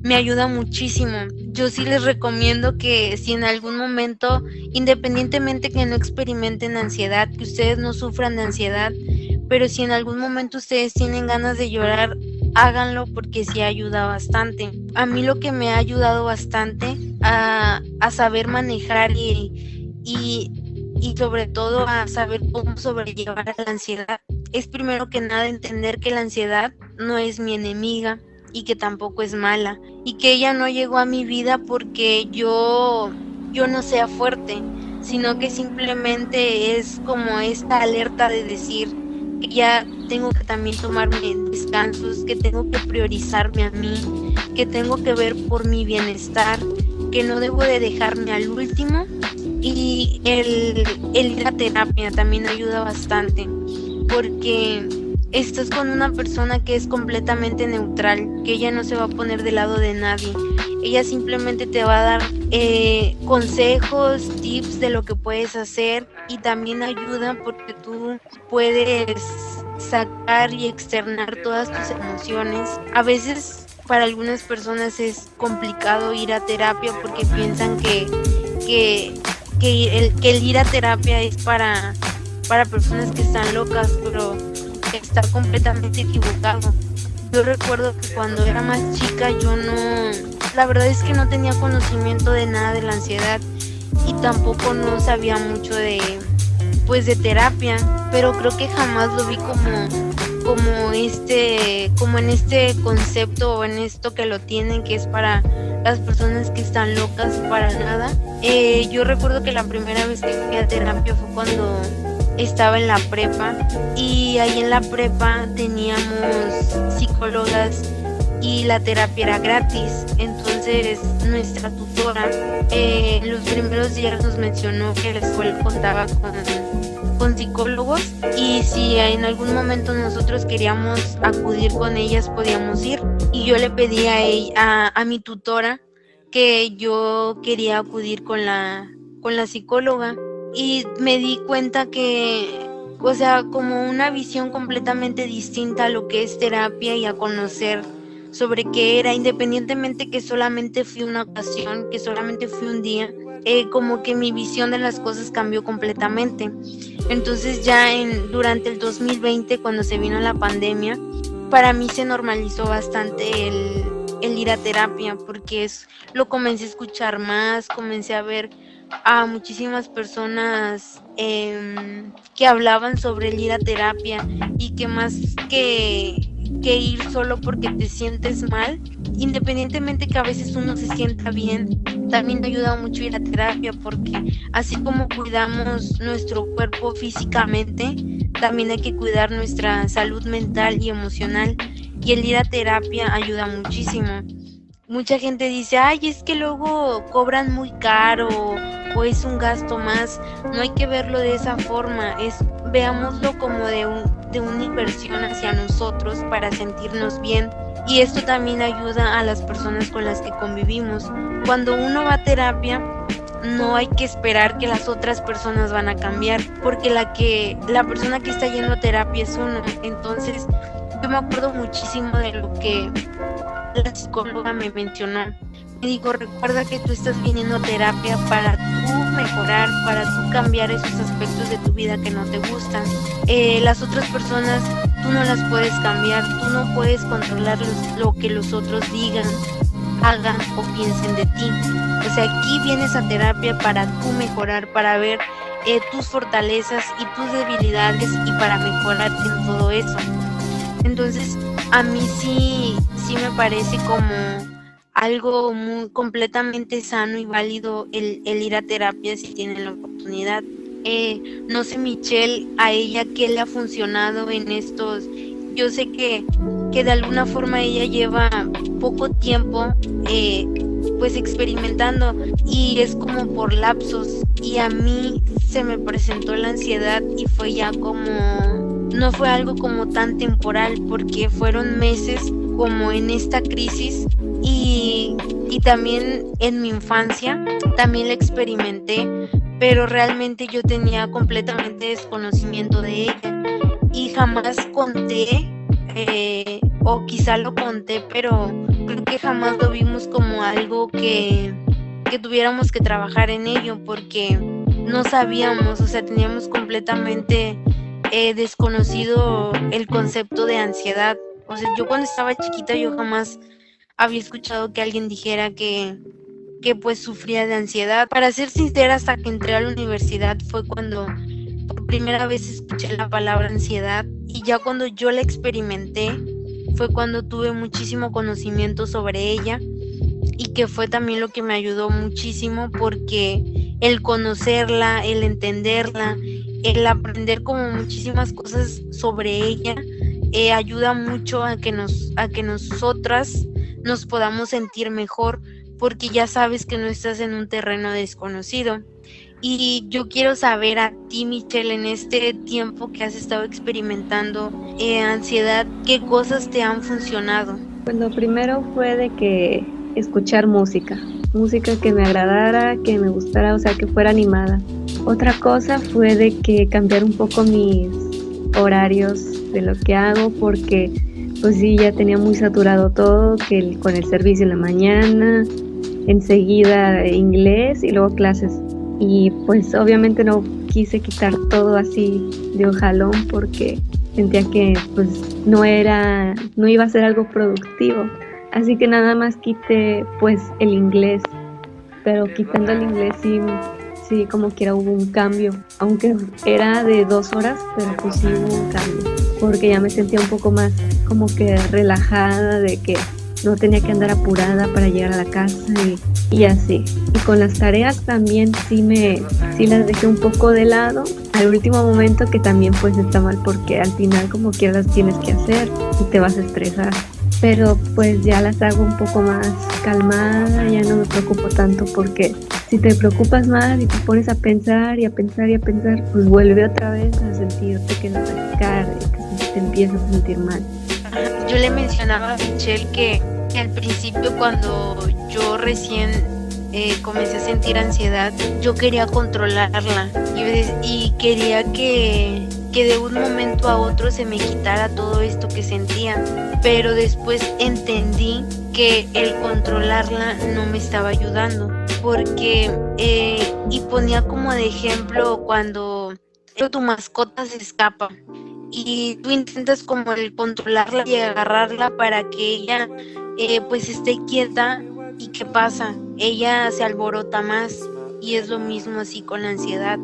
me ayuda muchísimo. Yo sí les recomiendo que si en algún momento, independientemente que no experimenten ansiedad, que ustedes no sufran de ansiedad, pero si en algún momento ustedes tienen ganas de llorar, háganlo, porque sí ayuda bastante. A mí lo que me ha ayudado bastante a saber manejar y sobre todo a saber cómo sobrellevar a la ansiedad es, primero que nada, entender que la ansiedad no es mi enemiga y que tampoco es mala, y que ella no llegó a mi vida porque yo no sea fuerte, sino que simplemente es como esta alerta de decir que ya tengo que también tomarme descansos, que tengo que priorizarme a mí, que tengo que ver por mi bienestar, que no debo de dejarme al último. Y el ir a terapia también ayuda bastante, porque estás con una persona que es completamente neutral, que ella no se va a poner del lado de nadie. Ella simplemente te va a dar consejos, tips de lo que puedes hacer, y también ayuda porque tú puedes sacar y externar todas tus emociones. A veces para algunas personas es complicado ir a terapia porque piensan que el ir a terapia es para personas que están locas, pero está completamente equivocado. Yo recuerdo que cuando era más chica la verdad es que no tenía conocimiento de nada de la ansiedad, y tampoco no sabía mucho de terapia, pero creo que jamás lo vi como en este concepto, o en esto que lo tienen, que es para las personas que están locas, para nada. Yo recuerdo que la primera vez que fui a terapia fue cuando estaba en la prepa, y ahí en la prepa teníamos psicólogas y la terapia era gratis. Entonces nuestra tutora los primeros días nos mencionó que la escuela contaba con psicólogos, y si en algún momento nosotros queríamos acudir con ellas podíamos ir, y yo le pedí a mi tutora que yo quería acudir con la psicóloga, y me di cuenta que, o sea, como una visión completamente distinta a lo que es terapia y a conocer sobre qué era, independientemente que solamente fui una ocasión, que solamente fui un día, como que mi visión de las cosas cambió completamente. Entonces ya durante el 2020, cuando se vino la pandemia, para mí se normalizó bastante el ir a terapia, porque lo comencé a escuchar más, comencé a ver a muchísimas personas que hablaban sobre el ir a terapia, y que más que ir solo porque te sientes mal, independientemente que a veces uno se sienta bien, también ayuda mucho ir a terapia, porque así como cuidamos nuestro cuerpo físicamente, también hay que cuidar nuestra salud mental y emocional, y el ir a terapia ayuda muchísimo. Mucha gente dice, ay, es que luego cobran muy caro o es un gasto más. No hay que verlo de esa forma, veámoslo como de una inversión hacia nosotros para sentirnos bien, y esto también ayuda a las personas con las que convivimos. Cuando uno va a terapia, no hay que esperar que las otras personas van a cambiar, porque la persona que está yendo a terapia es uno. Entonces yo me acuerdo muchísimo de lo que la psicóloga me mencionó. Me dijo, recuerda que tú estás viniendo a terapia para tú mejorar, para tú cambiar esos aspectos de tu vida que no te gustan. Las otras personas tú no las puedes cambiar, tú no puedes controlar lo que los otros digan, hagan o piensen de ti. O sea, aquí vienes a terapia para tú mejorar, para ver tus fortalezas y tus debilidades, y para mejorar en todo eso. Entonces, a mí sí me parece como algo completamente sano y válido el ir a terapia si tienen la oportunidad. No sé, Michelle, a ella qué le ha funcionado en estos. Yo sé que de alguna forma ella lleva poco tiempo pues experimentando, y es como por lapsos, y a mí se me presentó la ansiedad y fue ya como, no fue algo como tan temporal, porque fueron meses como en esta crisis, y también en mi infancia también la experimenté, pero realmente yo tenía completamente desconocimiento de ella y jamás conté, o quizá lo conté, pero creo que jamás lo vimos como algo que tuviéramos que trabajar en ello, porque no sabíamos, o sea, teníamos completamente desconocido el concepto de ansiedad. O sea, yo cuando estaba chiquita yo jamás había escuchado que alguien dijera que pues sufría de ansiedad. Para ser sincera, hasta que entré a la universidad fue cuando por primera vez escuché la palabra ansiedad, y ya cuando yo la experimenté fue cuando tuve muchísimo conocimiento sobre ella, y que fue también lo que me ayudó muchísimo, porque el conocerla, el entenderla, el aprender como muchísimas cosas sobre ella, ayuda mucho a que nosotras nos podamos sentir mejor, porque ya sabes que no estás en un terreno desconocido. Y yo quiero saber a ti, Michelle, en este tiempo que has estado experimentando ansiedad, ¿qué cosas te han funcionado? Pues lo primero fue de que escuchar música que me agradara, que me gustara, o sea, que fuera animada. Otra cosa fue de que cambiar un poco mis horarios de lo que hago, porque pues sí, ya tenía muy saturado todo, que con el servicio en la mañana, enseguida inglés y luego clases. Y pues obviamente no quise quitar todo así de un jalón, porque sentía que pues no iba a ser algo productivo. Así que nada más quité pues el inglés, pero quitando el inglés sí como quiera hubo un cambio, aunque era de 2 horas, pero pues sí hubo un cambio, porque ya me sentía un poco más como que relajada, de que no tenía que andar apurada para llegar a la casa y así. Y con las tareas también sí las dejé un poco de lado al último momento, que también pues está mal, porque al final como quiera las tienes que hacer y te vas a estresar. Pero pues ya las hago un poco más calmada, ya no me preocupo tanto, porque si te preocupas más y te pones a pensar y a pensar y a pensar, pues vuelve otra vez a sentirte que no te cara, que te empiezas a sentir mal. Yo le mencionaba a Michelle que al principio, cuando yo recién comencé a sentir ansiedad, yo quería controlarla y quería que que de un momento a otro se me quitara todo esto que sentía, pero después entendí que el controlarla no me estaba ayudando, porque y ponía como de ejemplo cuando tu mascota se escapa y tú intentas como el controlarla y agarrarla para que ella pues esté quieta. ¿Y qué pasa? Ella se alborota más, y es lo mismo así con la ansiedad.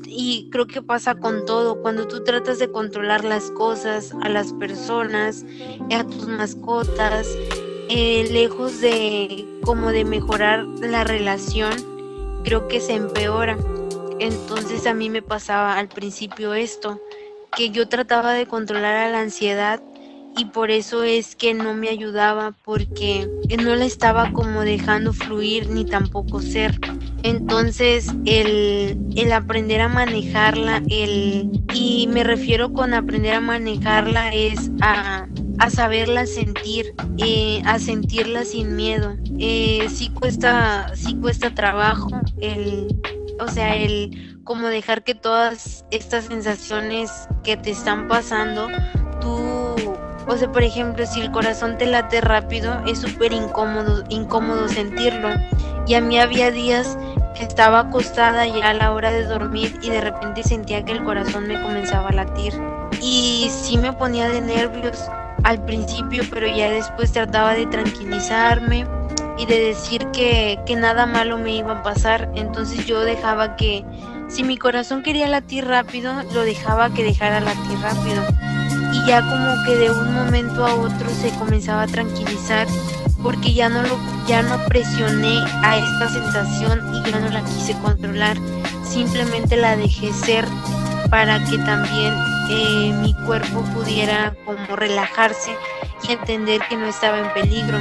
Y creo que pasa con todo, cuando tú tratas de controlar las cosas, a las personas, a tus mascotas, lejos de como de mejorar la relación, creo que se empeora. Entonces a mí me pasaba al principio esto, que yo trataba de controlar a la ansiedad, y por eso es que no me ayudaba, porque no la estaba como dejando fluir ni tampoco ser. Entonces el aprender a manejarla, y me refiero con aprender a manejarla es a saberla sentir, a sentirla sin miedo. Sí cuesta trabajo el como dejar que todas estas sensaciones que te están pasando, por ejemplo, si el corazón te late rápido, es súper incómodo sentirlo. Y a mí había días que estaba acostada ya a la hora de dormir y de repente sentía que el corazón me comenzaba a latir. Y sí me ponía de nervios al principio, pero ya después trataba de tranquilizarme y de decir que nada malo me iba a pasar. Entonces yo dejaba que, si mi corazón quería latir rápido, lo dejaba que dejara latir rápido. Y ya como que de un momento a otro se comenzaba a tranquilizar, porque ya no presioné a esta sensación y ya no la quise controlar, simplemente la dejé ser para que también mi cuerpo pudiera como relajarse y entender que no estaba en peligro,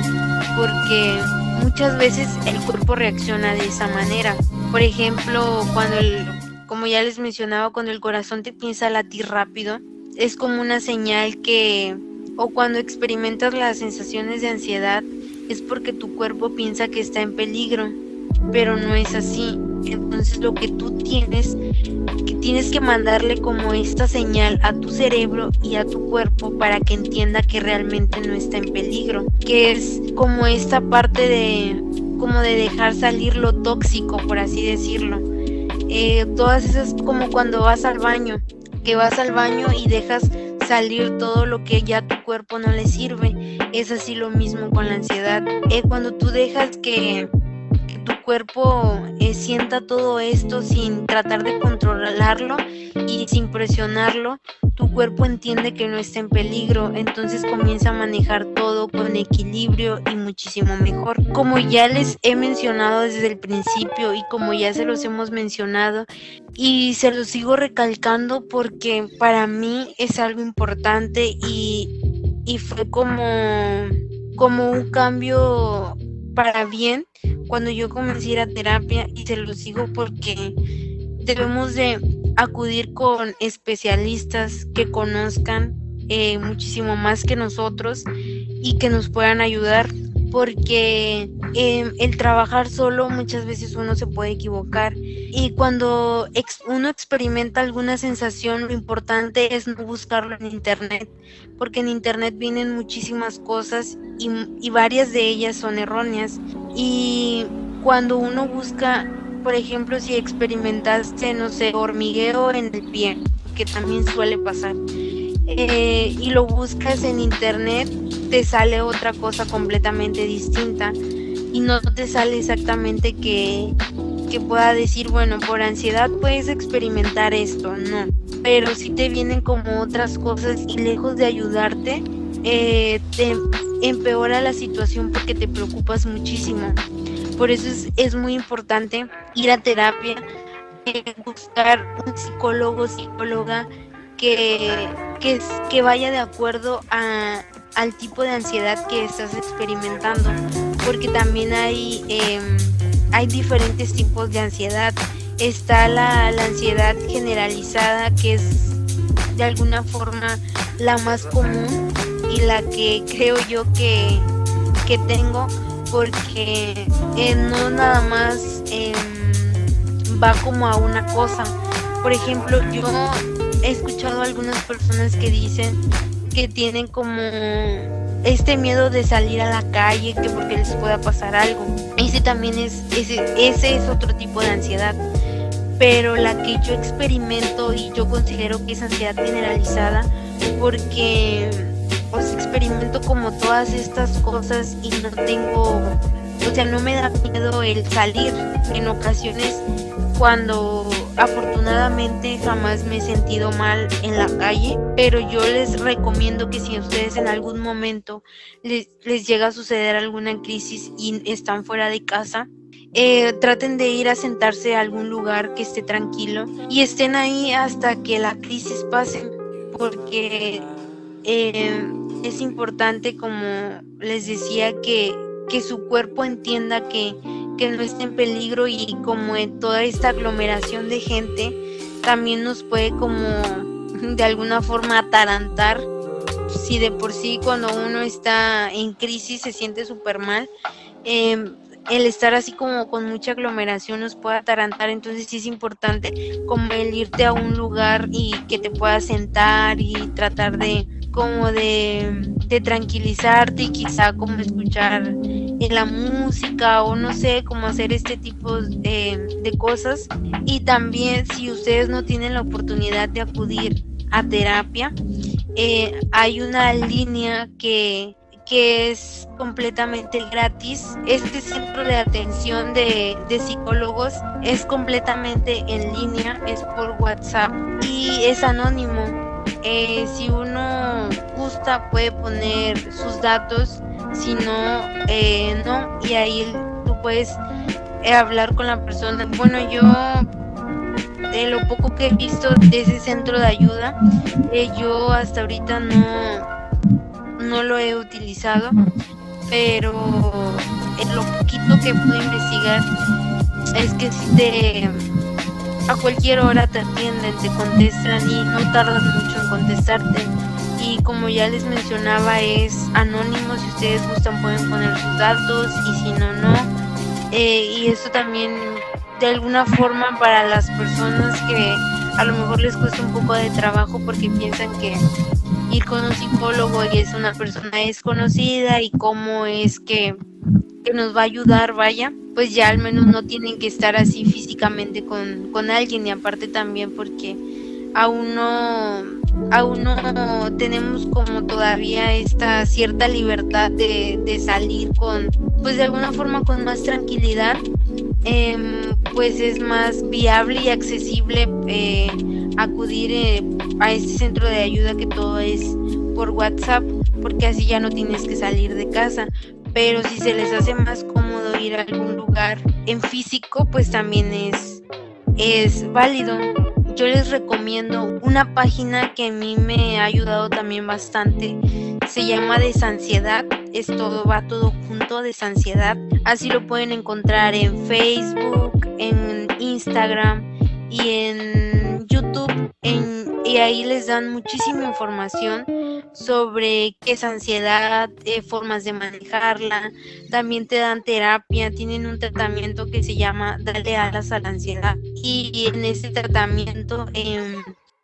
porque muchas veces el cuerpo reacciona de esa manera. Por ejemplo, como ya les mencionaba, cuando el corazón te empieza a latir rápido, es como una señal o cuando experimentas las sensaciones de ansiedad, es porque tu cuerpo piensa que está en peligro, pero no es así. Entonces lo que tú tienes que mandarle como esta señal a tu cerebro y a tu cuerpo para que entienda que realmente no está en peligro, que es como esta parte de dejar salir lo tóxico, por así decirlo. Todas esas, como cuando vas al baño y dejas salir todo lo que ya a tu cuerpo no le sirve. Es así lo mismo con la ansiedad. Cuando tú dejas que tu cuerpo sienta todo esto sin tratar de controlarlo y sin presionarlo, tu cuerpo entiende que no está en peligro, entonces comienza a manejar todo con equilibrio y muchísimo mejor. Como ya les he mencionado desde el principio y como ya se los hemos mencionado y se los sigo recalcando porque para mí es algo importante y fue como un cambio para bien cuando yo comencé a ir a terapia, y se los digo porque debemos de acudir con especialistas que conozcan muchísimo más que nosotros y que nos puedan ayudar, porque el trabajar solo muchas veces uno se puede equivocar, y cuando uno experimenta alguna sensación, lo importante es no buscarlo en internet, porque en internet vienen muchísimas cosas y varias de ellas son erróneas. Y cuando uno busca, por ejemplo, si experimentaste, no sé, hormigueo en el pie, que también suele pasar, y lo buscas en internet, te sale otra cosa completamente distinta y no te sale exactamente que pueda decir, bueno, por ansiedad puedes experimentar esto, no, pero sí te vienen como otras cosas y lejos de ayudarte, te empeora la situación porque te preocupas muchísimo. Por eso es muy importante ir a terapia, buscar un psicólogo, psicóloga que vaya de acuerdo al tipo de ansiedad que estás experimentando, porque también hay diferentes tipos de ansiedad. Está la ansiedad generalizada, que es de alguna forma la más común y la que creo yo que tengo, porque no nada más va como a una cosa. Por ejemplo, he escuchado a algunas personas que dicen que tienen como este miedo de salir a la calle, que porque les pueda pasar algo. Ese es otro tipo de ansiedad. Pero la que yo experimento y yo considero que es ansiedad generalizada, porque pues experimento como todas estas cosas y no me da miedo el salir. En ocasiones, cuando afortunadamente jamás me he sentido mal en la calle, pero yo les recomiendo que si a ustedes en algún momento les llega a suceder alguna crisis y están fuera de casa, traten de ir a sentarse a algún lugar que esté tranquilo y estén ahí hasta que la crisis pase, porque es importante, como les decía, que su cuerpo entienda que no está en peligro, y como en toda esta aglomeración de gente también nos puede como de alguna forma atarantar. Si de por sí cuando uno está en crisis se siente súper mal, el estar así como con mucha aglomeración nos puede atarantar. Entonces sí es importante como el irte a un lugar y que te puedas sentar y tratar de tranquilizarte, y quizá como escuchar la música, o no sé, como hacer este tipo de cosas. Y también, si ustedes no tienen la oportunidad de acudir a terapia, hay una línea que es completamente gratis. Este centro de atención de psicólogos es completamente en línea, es por WhatsApp y es anónimo. Si uno gusta puede poner sus datos, si no, no, y ahí tú puedes hablar con la persona. Bueno, yo de lo poco que he visto de ese centro de ayuda, yo hasta ahorita no lo he utilizado, pero en lo poquito que puedo investigar es que si a cualquier hora te atienden, te contestan y no tardas mucho en contestarte. Y como ya les mencionaba, es anónimo. Si ustedes gustan pueden poner sus datos, y si no, no. Y esto también de alguna forma para las personas que a lo mejor les cuesta un poco de trabajo porque piensan que ir con un psicólogo y es una persona desconocida y cómo es que nos va a ayudar, vaya, pues ya al menos no tienen que estar así físicamente con alguien. Y aparte también porque aún no tenemos como todavía esta cierta libertad de salir pues de alguna forma con más tranquilidad, pues es más viable y accesible acudir a este centro de ayuda, que todo es por WhatsApp, porque así ya no tienes que salir de casa. Pero si se les hace más cómodo ir a algún lugar en físico, pues también es válido. Yo les recomiendo una página que a mí me ha ayudado también bastante. Se llama Desansiedad. Va todo junto, Desansiedad. Así lo pueden encontrar en Facebook, en Instagram y en YouTube. Y ahí les dan muchísima información sobre qué es ansiedad, formas de manejarla. También te dan terapia, tienen un tratamiento que se llama Dale alas a la ansiedad. Y en ese tratamiento,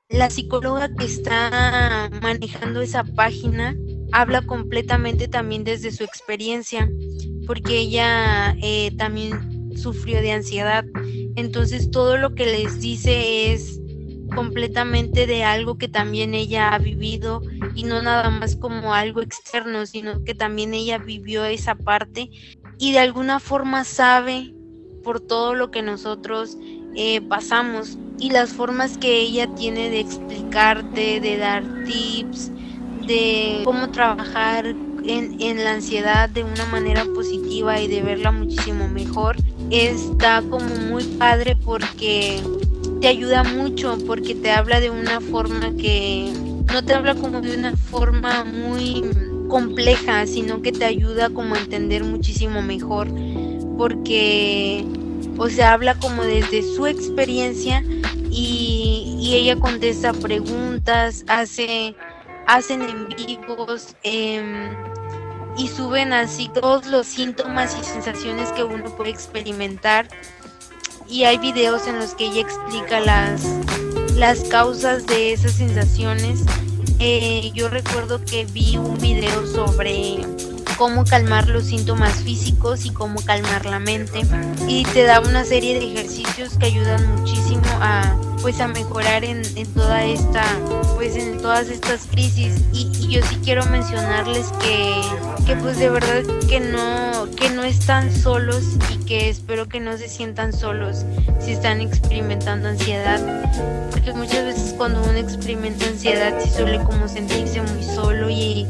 la psicóloga que está manejando esa página habla completamente también desde su experiencia, porque ella también sufrió de ansiedad. Entonces todo lo que les dice es completamente de algo que también ella ha vivido, y no nada más como algo externo, sino que también ella vivió esa parte y de alguna forma sabe por todo lo que nosotros pasamos, y las formas que ella tiene de explicarte, de dar tips, de cómo trabajar en la ansiedad de una manera positiva y de verla muchísimo mejor. Está como muy padre porque te ayuda mucho, porque te habla de una forma que no te habla como de una forma muy compleja, sino que te ayuda como a entender muchísimo mejor, porque habla como desde su experiencia, y ella contesta preguntas, hacen en vivos, y suben así todos los síntomas y sensaciones que uno puede experimentar. Y hay videos en los que ella explica las las causas de esas sensaciones. Yo recuerdo que vi un video sobre cómo calmar los síntomas físicos y cómo calmar la mente, y te da una serie de ejercicios que ayudan muchísimo a mejorar en todas estas crisis. Y yo sí quiero mencionarles que pues de verdad que no están solos, y que espero que no se sientan solos si están experimentando ansiedad, porque muchas veces cuando uno experimenta ansiedad sí suele como sentirse muy solo, y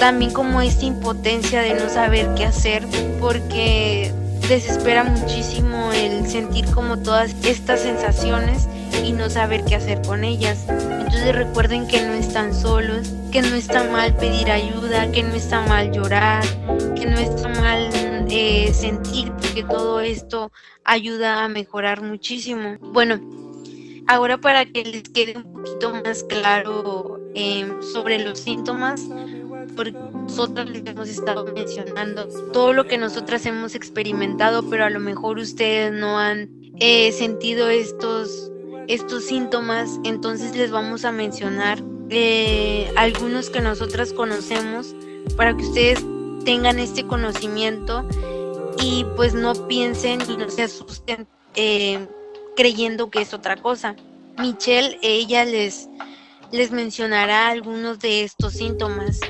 también como esta impotencia de no saber qué hacer, porque desespera muchísimo el sentir como todas estas sensaciones y no saber qué hacer con ellas. Entonces recuerden que no están solos, que no está mal pedir ayuda, que no está mal llorar, que no está mal sentir, porque todo esto ayuda a mejorar muchísimo. Bueno, ahora para que les quede un poquito más claro sobre los síntomas, porque nosotras les hemos estado mencionando todo lo que nosotras hemos experimentado, pero a lo mejor ustedes no han sentido estos síntomas, entonces les vamos a mencionar algunos que nosotras conocemos para que ustedes tengan este conocimiento y pues no piensen y no se asusten creyendo que es otra cosa. Michelle, ella les mencionará algunos de estos síntomas.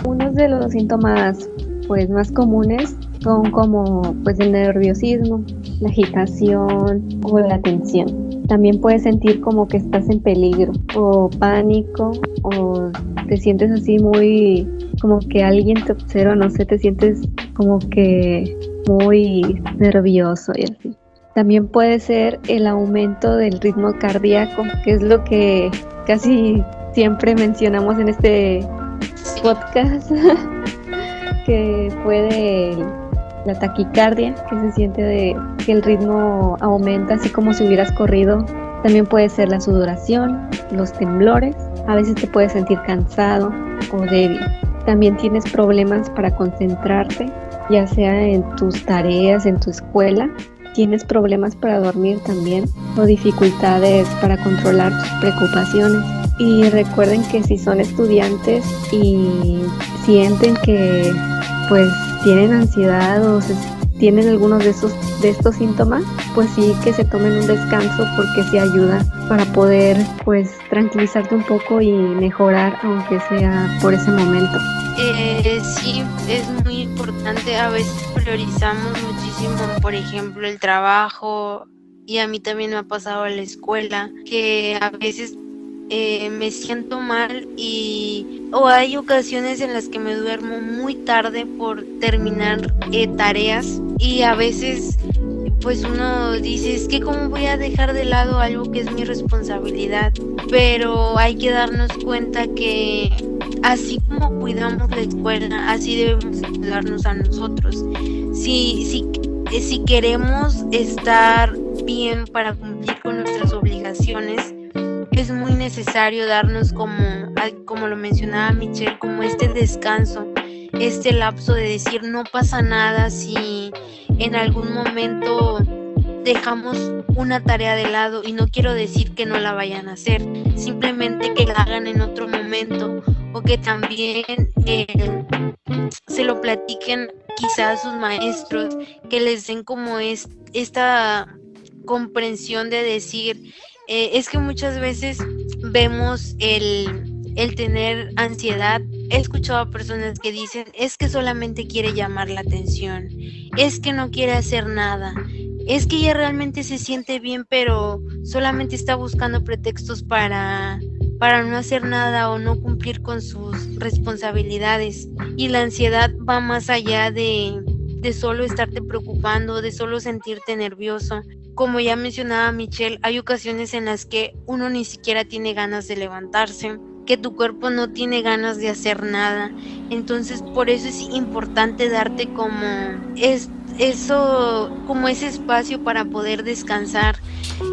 Unos de los síntomas pues más comunes son como pues el nerviosismo, la agitación o la tensión. También puedes sentir como que estás en peligro o pánico, o te sientes así muy como que alguien te observa, no sé, te sientes como que muy nervioso y así. También puede ser el aumento del ritmo cardíaco, que es lo que casi siempre mencionamos en este podcast, que puede la taquicardia, que se siente que el ritmo aumenta así como si hubieras corrido. También puede ser la sudoración, los temblores, a veces te puedes sentir cansado o débil. También tienes problemas para concentrarte, ya sea en tus tareas, en tu escuela. Tienes problemas para dormir también, o dificultades para controlar tus preocupaciones. Y recuerden que si son estudiantes y sienten que pues tienen ansiedad o tienen algunos de estos síntomas, pues sí que se tomen un descanso, porque sí ayuda para poder pues tranquilizarte un poco y mejorar, aunque sea por ese momento. Sí, es muy importante. A veces priorizamos muchísimo, por ejemplo, el trabajo, y a mí también me ha pasado en la escuela, que a veces me siento mal o hay ocasiones en las que me duermo muy tarde por terminar tareas, y a veces pues uno dice, es que cómo voy a dejar de lado algo que es mi responsabilidad, pero hay que darnos cuenta que así como cuidamos la escuela, así debemos cuidarnos a nosotros. Si queremos estar bien para cumplir con nuestras obligaciones, es muy necesario darnos, como lo mencionaba Michelle, como este descanso, este lapso de decir no pasa nada si en algún momento dejamos una tarea de lado, y no quiero decir que no la vayan a hacer, simplemente que la hagan en otro momento, o que también se lo platiquen quizás a sus maestros, que les den como esta comprensión de decir, es que muchas veces vemos el tener ansiedad. He escuchado a personas que dicen, es que solamente quiere llamar la atención, es que no quiere hacer nada, es que ella realmente se siente bien, pero solamente está buscando pretextos para no hacer nada o no cumplir con sus responsabilidades. Y la ansiedad va más allá de solo estarte preocupando, de solo sentirte nervioso. Como ya mencionaba Michelle, hay ocasiones en las que uno ni siquiera tiene ganas de levantarse, que tu cuerpo no tiene ganas de hacer nada. Entonces por eso es importante darte como ese espacio para poder descansar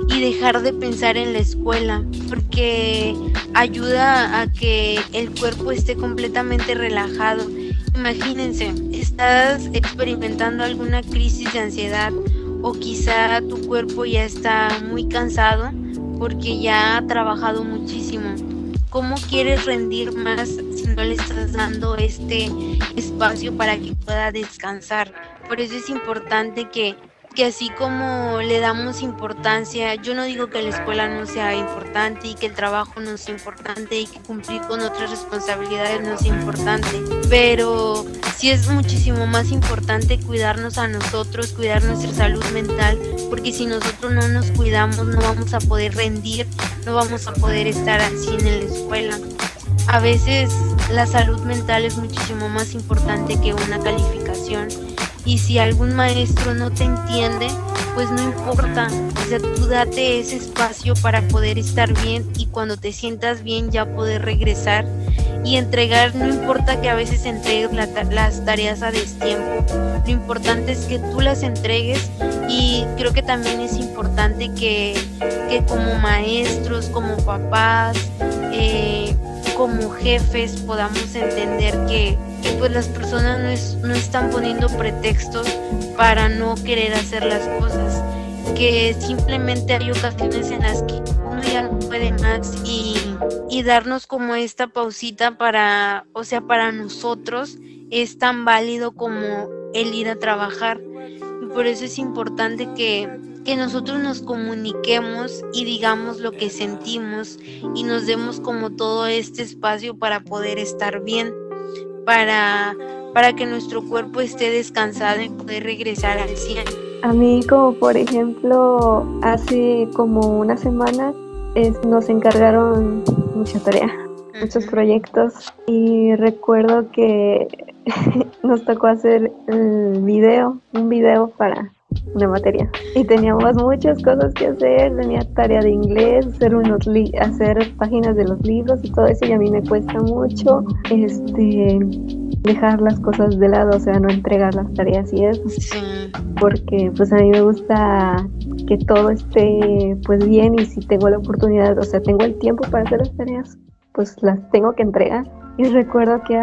y dejar de pensar en la escuela, porque ayuda a que el cuerpo esté completamente relajado. Imagínense, estás experimentando alguna crisis de ansiedad, o quizá tu cuerpo ya está muy cansado, porque ya ha trabajado muchísimo. ¿Cómo quieres rendir más si no le estás dando este espacio para que pueda descansar? Por eso es importante que así como le damos importancia, yo no digo que la escuela no sea importante y que el trabajo no sea importante y que cumplir con otras responsabilidades no sea importante, pero sí es muchísimo más importante cuidarnos a nosotros, cuidar nuestra salud mental, porque si nosotros no nos cuidamos no vamos a poder rendir, no vamos a poder estar al 100 en la escuela. A veces la salud mental es muchísimo más importante que una calificación. Y si algún maestro no te entiende, pues no importa, o sea, tú date ese espacio para poder estar bien y cuando te sientas bien ya poder regresar y entregar. No importa que a veces entregues las tareas a destiempo, lo importante es que tú las entregues. Y creo que también es importante que como maestros, como papás, como jefes podamos entender que pues las personas no están poniendo pretextos para no querer hacer las cosas, que simplemente hay ocasiones en las que uno ya no puede más y darnos como esta pausita para nosotros es tan válido como el ir a trabajar. Y por eso es importante que nosotros nos comuniquemos y digamos lo que sentimos y nos demos como todo este espacio para poder estar bien, para que nuestro cuerpo esté descansado y poder regresar al 100. A mí, como por ejemplo, hace como una semana nos encargaron mucha tarea, muchos proyectos, y recuerdo que nos tocó hacer un video para una materia y teníamos muchas cosas que hacer. Tenía tarea de inglés, hacer páginas de los libros y todo eso, y a mí me cuesta mucho dejar las cosas de lado, o sea, no entregar las tareas y eso, porque pues a mí me gusta que todo esté pues bien, y si tengo la oportunidad, o sea, tengo el tiempo para hacer las tareas, pues las tengo que entregar. Y recuerdo que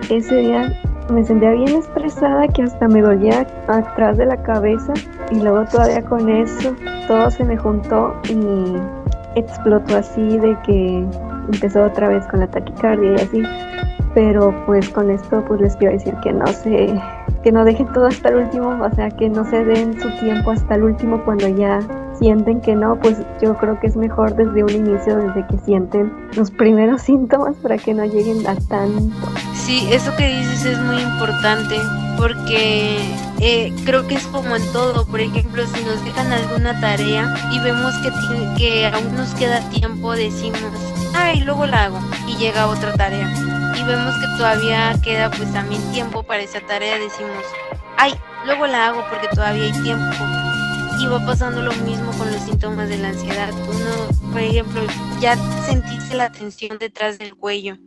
ese día me sentía bien estresada, que hasta me dolía atrás de la cabeza, y luego todavía con eso todo se me juntó y explotó así, de que empezó otra vez con la taquicardia y así. Pero pues con esto pues les quiero decir que no dejen todo hasta el último, o sea, que no se den su tiempo hasta el último cuando ya sienten que no. Pues yo creo que es mejor desde un inicio, desde que sienten los primeros síntomas, para que no lleguen a tanto. Sí, eso que dices es muy importante, porque creo que es como en todo. Por ejemplo, si nos dejan alguna tarea y vemos que aún nos queda tiempo, decimos, ay, luego la hago, y llega otra tarea. Y vemos que todavía queda pues también tiempo para esa tarea, decimos, ay, luego la hago porque todavía hay tiempo. Y va pasando lo mismo con los síntomas de la ansiedad. Uno, por ejemplo, ya sentiste la tensión detrás del cuello,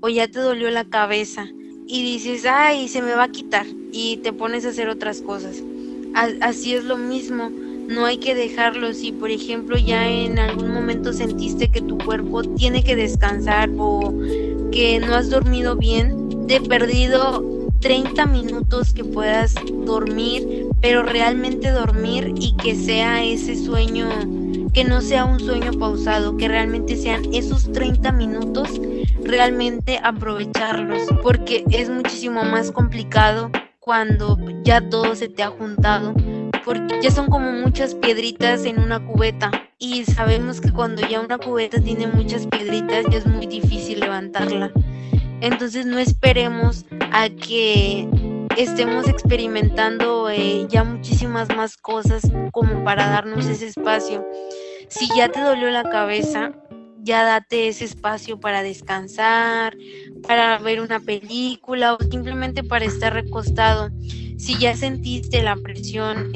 o ya te dolió la cabeza, y dices, ay, se me va a quitar, y te pones a hacer otras cosas. Así es lo mismo, no hay que dejarlo. Si por ejemplo ya en algún momento sentiste que tu cuerpo tiene que descansar o que no has dormido bien, te he perdido 30 minutos que puedas dormir, pero realmente dormir, y que sea ese sueño, que no sea un sueño pausado, que realmente sean esos 30 minutos, realmente aprovecharlos, porque es muchísimo más complicado cuando ya todo se te ha juntado, porque ya son como muchas piedritas en una cubeta, y sabemos que cuando ya una cubeta tiene muchas piedritas ya es muy difícil levantarla. Entonces no esperemos a que estemos experimentando ya muchísimas más cosas como para darnos ese espacio. Si ya te dolió la cabeza, ya date ese espacio para descansar, para ver una película o simplemente para estar recostado. Si ya sentiste la presión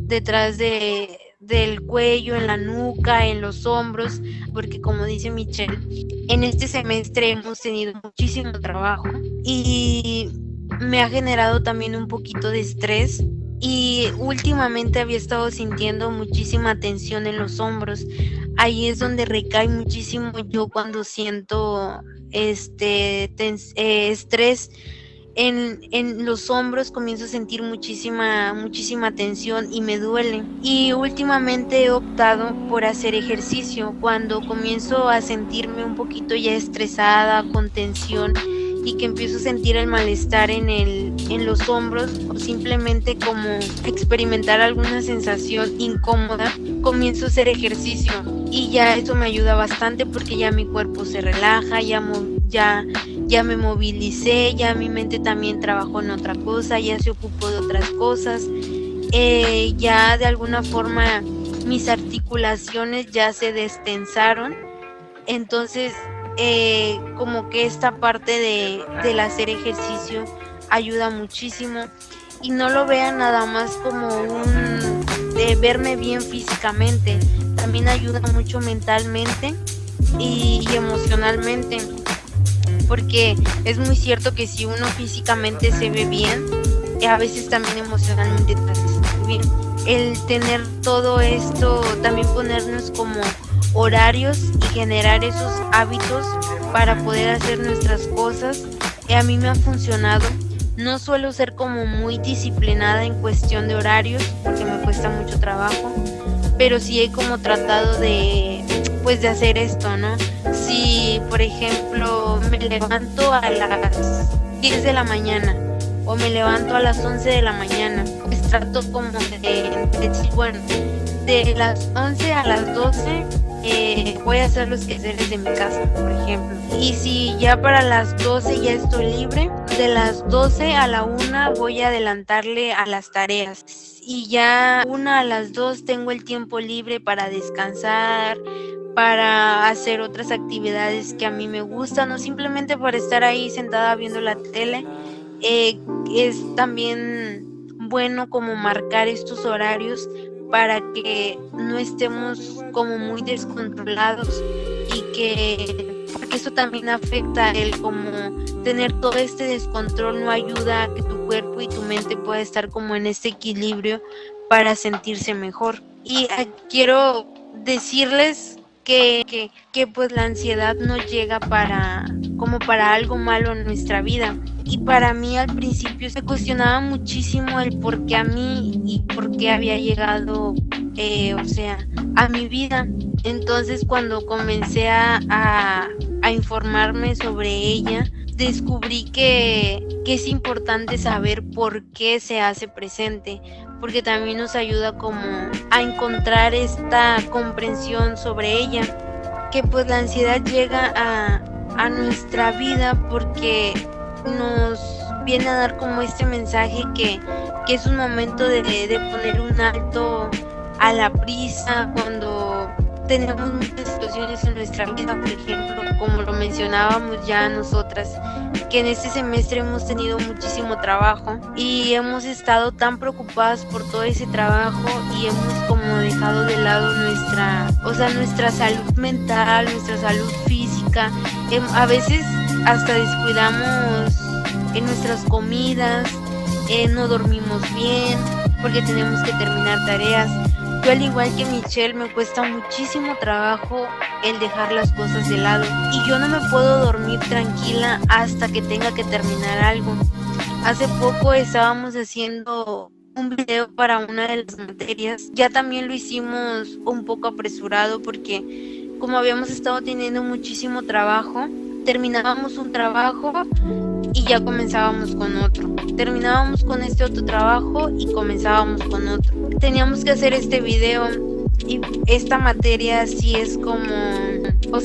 detrás del cuello, en la nuca, en los hombros, porque como dice Michelle, en este semestre hemos tenido muchísimo trabajo y me ha generado también un poquito de estrés, y últimamente había estado sintiendo muchísima tensión en los hombros. Ahí es donde recae muchísimo yo cuando siento estrés, en los hombros comienzo a sentir muchísima tensión y me duele. Y últimamente he optado por hacer ejercicio. Cuando comienzo a sentirme un poquito ya estresada, con tensión, y que empiezo a sentir el malestar en los hombros, o simplemente como experimentar alguna sensación incómoda, comienzo a hacer ejercicio y ya eso me ayuda bastante porque ya mi cuerpo se relaja, ya me movilicé, ya mi mente también trabajó en otra cosa, ya se ocupó de otras cosas, ya de alguna forma mis articulaciones ya se destensaron. Entonces como que esta parte del hacer ejercicio ayuda muchísimo, y no lo vean nada más como de verme bien físicamente, también ayuda mucho mentalmente y emocionalmente, porque es muy cierto que si uno físicamente se ve bien, a veces también emocionalmente te hace sentir bien. El tener todo esto, también ponernos como horarios y generar esos hábitos para poder hacer nuestras cosas, a mí me ha funcionado. No suelo ser como muy disciplinada en cuestión de horarios porque me cuesta mucho trabajo, pero sí he como tratado de hacer esto, ¿no? Si por ejemplo me levanto a las 10 de la mañana o me levanto a las 11 de la mañana, pues trato como de decir, bueno, de las 11 a las 12 voy a hacer los quehaceres de mi casa, por ejemplo. Y si ya para las 12 ya estoy libre, de las 12 a la 1 voy a adelantarle a las tareas. Y ya 1 a las 2 tengo el tiempo libre para descansar, para hacer otras actividades que a mí me gustan, o simplemente para estar ahí sentada viendo la tele. Es también bueno como marcar estos horarios para que no estemos como muy descontrolados, y porque eso también afecta el como tener todo este descontrol no ayuda a que tu cuerpo y tu mente pueda estar como en este equilibrio para sentirse mejor. Y quiero decirles que pues la ansiedad no llega para algo malo en nuestra vida. Y para mí al principio se cuestionaba muchísimo el por qué a mí y por qué había llegado a mi vida. Entonces cuando comencé a informarme sobre ella, descubrí que es importante saber por qué se hace presente, porque también nos ayuda como a encontrar esta comprensión sobre ella, que pues la ansiedad llega a nuestra vida porque nos viene a dar como este mensaje que es un momento de poner un alto a la prisa cuando tenemos muchas situaciones en nuestra vida, por ejemplo, como lo mencionábamos ya nosotras, que en este semestre hemos tenido muchísimo trabajo y hemos estado tan preocupadas por todo ese trabajo y hemos como dejado de lado nuestra salud mental, nuestra salud física. A veces hasta descuidamos en nuestras comidas, no dormimos bien porque tenemos que terminar tareas. Yo, al igual que Michelle, me cuesta muchísimo trabajo el dejar las cosas de lado, y yo no me puedo dormir tranquila hasta que tenga que terminar algo. Hace poco estábamos haciendo un video para una de las materias. Ya también lo hicimos un poco apresurado porque como habíamos estado teniendo muchísimo trabajo, terminábamos un trabajo y ya comenzábamos con otro. Terminábamos con este otro trabajo y comenzábamos con otro. Teníamos que hacer este video y esta materia sí es como,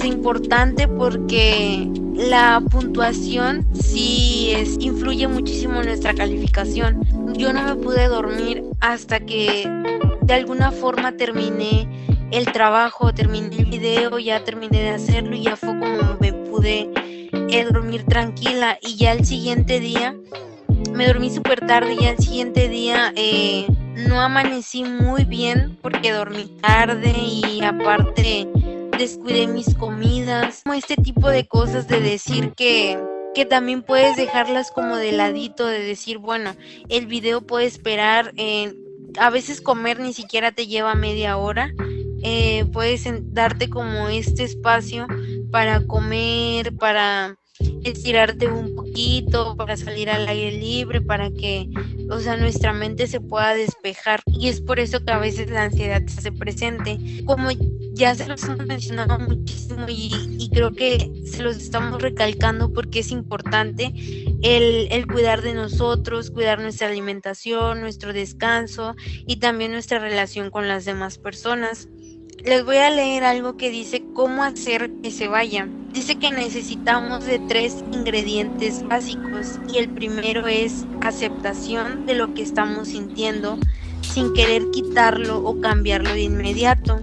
importante porque la puntuación sí influye muchísimo en nuestra calificación. Yo no me pude dormir hasta que de alguna forma terminé el trabajo, terminé el video, ya terminé de hacerlo y ya fue como me pude dormir tranquila. Y ya el siguiente día me dormí súper tarde, y al siguiente día no amanecí muy bien porque dormí tarde y aparte descuidé mis comidas. Como este tipo de cosas de decir que también puedes dejarlas como de ladito, de decir, bueno, el video puede esperar. A veces comer ni siquiera te lleva media hora. Puedes darte como este espacio para comer, para estirarte un poquito, para salir al aire libre, para que, o sea, nuestra mente se pueda despejar. Y es por eso que a veces la ansiedad se hace presente. Como ya se los hemos mencionado muchísimo y creo que se los estamos recalcando porque es importante el cuidar de nosotros, cuidar nuestra alimentación, nuestro descanso y también nuestra relación con las demás personas. Les voy a leer algo que dice cómo hacer que se vaya. Dice que necesitamos de 3 ingredientes básicos y el primero es aceptación de lo que estamos sintiendo sin querer quitarlo o cambiarlo de inmediato.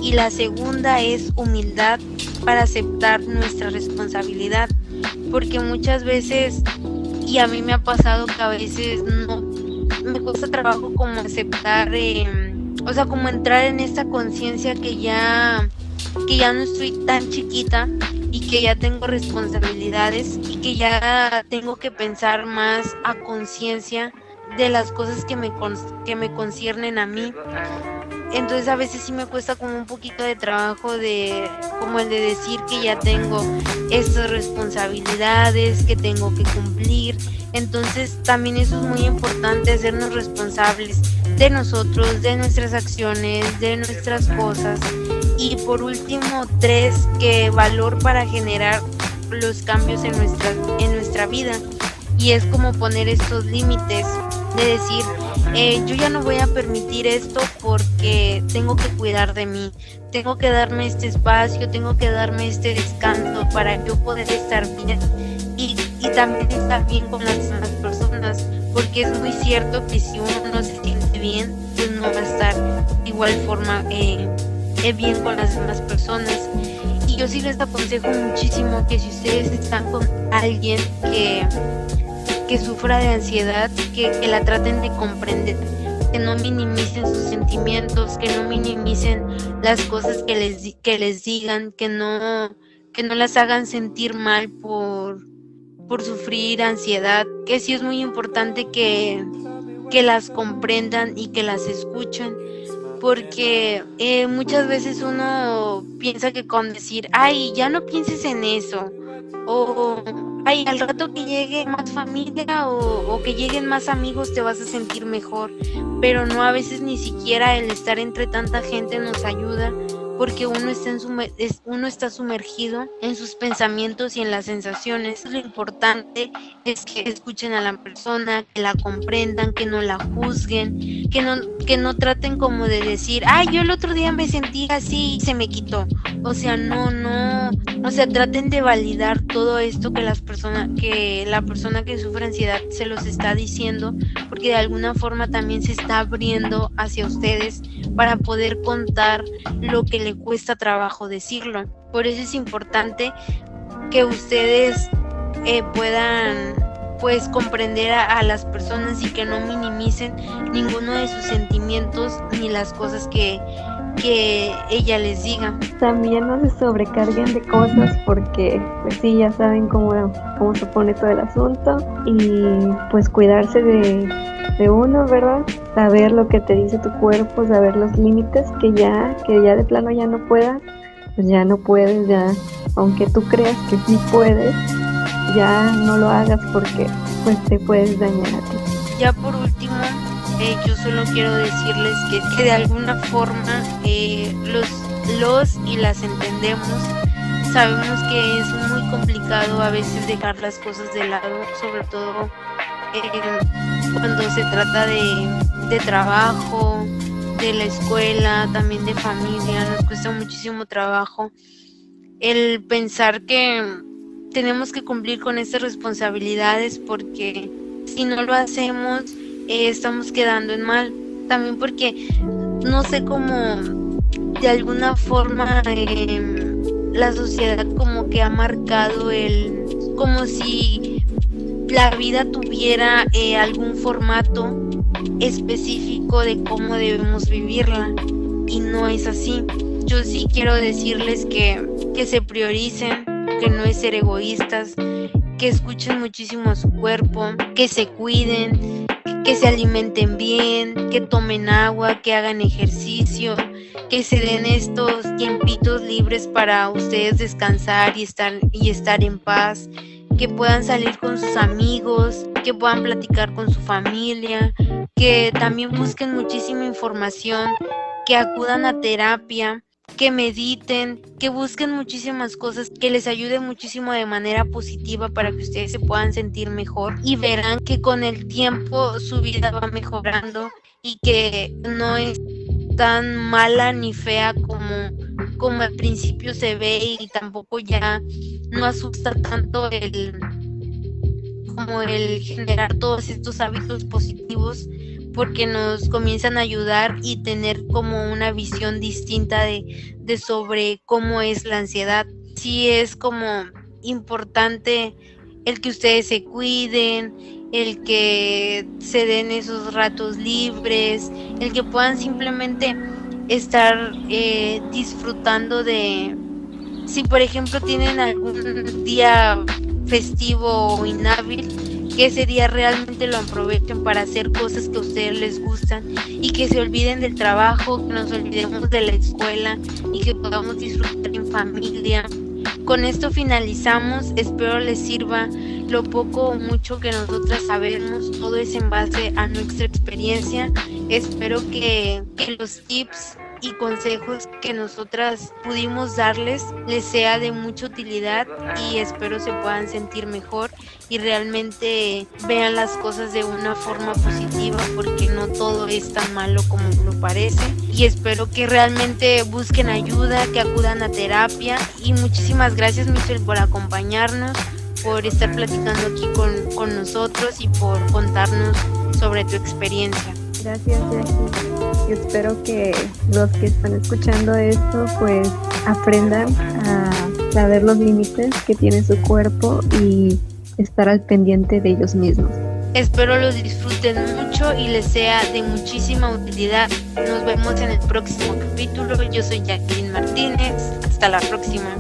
Y la segunda es humildad para aceptar nuestra responsabilidad, porque muchas veces, y a mí me ha pasado que a veces no me cuesta trabajo como aceptar, o sea, como entrar en esta conciencia que ya no estoy tan chiquita y que ya tengo responsabilidades y que ya tengo que pensar más a conciencia de las cosas que me conciernen a mí. Entonces a veces sí me cuesta como un poquito de trabajo como el de decir que ya tengo estas responsabilidades que tengo que cumplir. Entonces también eso es muy importante, hacernos responsables de nosotros, de nuestras acciones, de nuestras cosas. Y por último, 3, que valor para generar los cambios en nuestra vida. Y es como poner estos límites de decir, yo ya no voy a permitir esto porque tengo que cuidar de mí, tengo que darme este espacio, tengo que darme este descanso para yo poder estar bien y también estar bien con las demás personas, porque es muy cierto que si uno no se siente bien, pues no va a estar de igual forma bien con las demás personas. Y yo sí les aconsejo muchísimo que si ustedes están con alguien que sufra de ansiedad, que la traten de comprender, que no minimicen sus sentimientos, que no minimicen las cosas que les digan, que no las hagan sentir mal por sufrir ansiedad, que sí es muy importante que las comprendan y que las escuchen, porque muchas veces uno piensa que con decir, ay, ya no pienses en eso, o ay, al rato que llegue más familia o que lleguen más amigos te vas a sentir mejor, pero no, a veces ni siquiera el estar entre tanta gente nos ayuda, porque uno está sumergido en sus pensamientos y en las sensaciones. Lo importante es que escuchen a la persona, que la comprendan, que no la juzguen, que no traten como de decir, ay, yo el otro día me sentí así y se me quitó. O sea, traten de validar todo esto que la persona que sufre ansiedad se los está diciendo, porque de alguna forma también se está abriendo hacia ustedes para poder contar lo que le cuesta trabajo decirlo. Por eso es importante que ustedes puedan pues comprender a las personas y que no minimicen ninguno de sus sentimientos ni las cosas que ella les diga. También no se sobrecarguen de cosas porque pues sí, ya saben cómo se pone todo el asunto, y pues cuidarse de uno, ¿verdad? Saber lo que te dice tu cuerpo, saber los límites, que ya de plano ya no puedas, pues ya no puedes, ya, aunque tú creas que sí puedes, ya no lo hagas porque pues te puedes dañar a ti. Ya por último, yo solo quiero decirles que de alguna forma los y las entendemos. Sabemos que es muy complicado a veces dejar las cosas de lado, sobre todo cuando se trata de trabajo, de la escuela, también de familia. Nos cuesta muchísimo trabajo el pensar que tenemos que cumplir con estas responsabilidades, porque si no lo hacemos estamos quedando en mal. También porque no sé cómo de alguna forma la sociedad como que ha marcado como si la vida tuviera algún formato específico de cómo debemos vivirla, y no es así. Yo sí quiero decirles que se prioricen, que no es ser egoístas, que escuchen muchísimo a su cuerpo, que se cuiden, que se alimenten bien, que tomen agua, que hagan ejercicio, que se den estos tiempitos libres para ustedes descansar y estar en paz, que puedan salir con sus amigos, que puedan platicar con su familia, que también busquen muchísima información, que acudan a terapia, que mediten, que busquen muchísimas cosas que les ayuden muchísimo de manera positiva para que ustedes se puedan sentir mejor y verán que con el tiempo su vida va mejorando y que no es tan mala ni fea como al principio se ve, y tampoco ya no asusta tanto el generar todos estos hábitos positivos, porque nos comienzan a ayudar y tener como una visión distinta de sobre cómo es la ansiedad. Sí es como importante el que ustedes se cuiden, el que se den esos ratos libres, el que puedan simplemente estar disfrutando de, si por ejemplo tienen algún día festivo o inhábil, que ese día realmente lo aprovechen para hacer cosas que a ustedes les gustan y que se olviden del trabajo, que nos olvidemos de la escuela y que podamos disfrutar en familia. Con esto finalizamos, espero les sirva lo poco o mucho que nosotras sabemos, todo es en base a nuestra experiencia. Espero que los tips y consejos que nosotras pudimos darles les sea de mucha utilidad, y espero se puedan sentir mejor y realmente vean las cosas de una forma positiva, porque no todo es tan malo como lo parece, y espero que realmente busquen ayuda, que acudan a terapia. Y muchísimas gracias, Michelle, por acompañarnos, por estar platicando aquí con nosotros y por contarnos sobre tu experiencia. Gracias, Jackie. Yo espero que los que están escuchando esto pues aprendan a saber los límites que tiene su cuerpo y estar al pendiente de ellos mismos. Espero los disfruten mucho y les sea de muchísima utilidad. Nos vemos en el próximo capítulo. Yo soy Jacqueline Martínez. Hasta la próxima.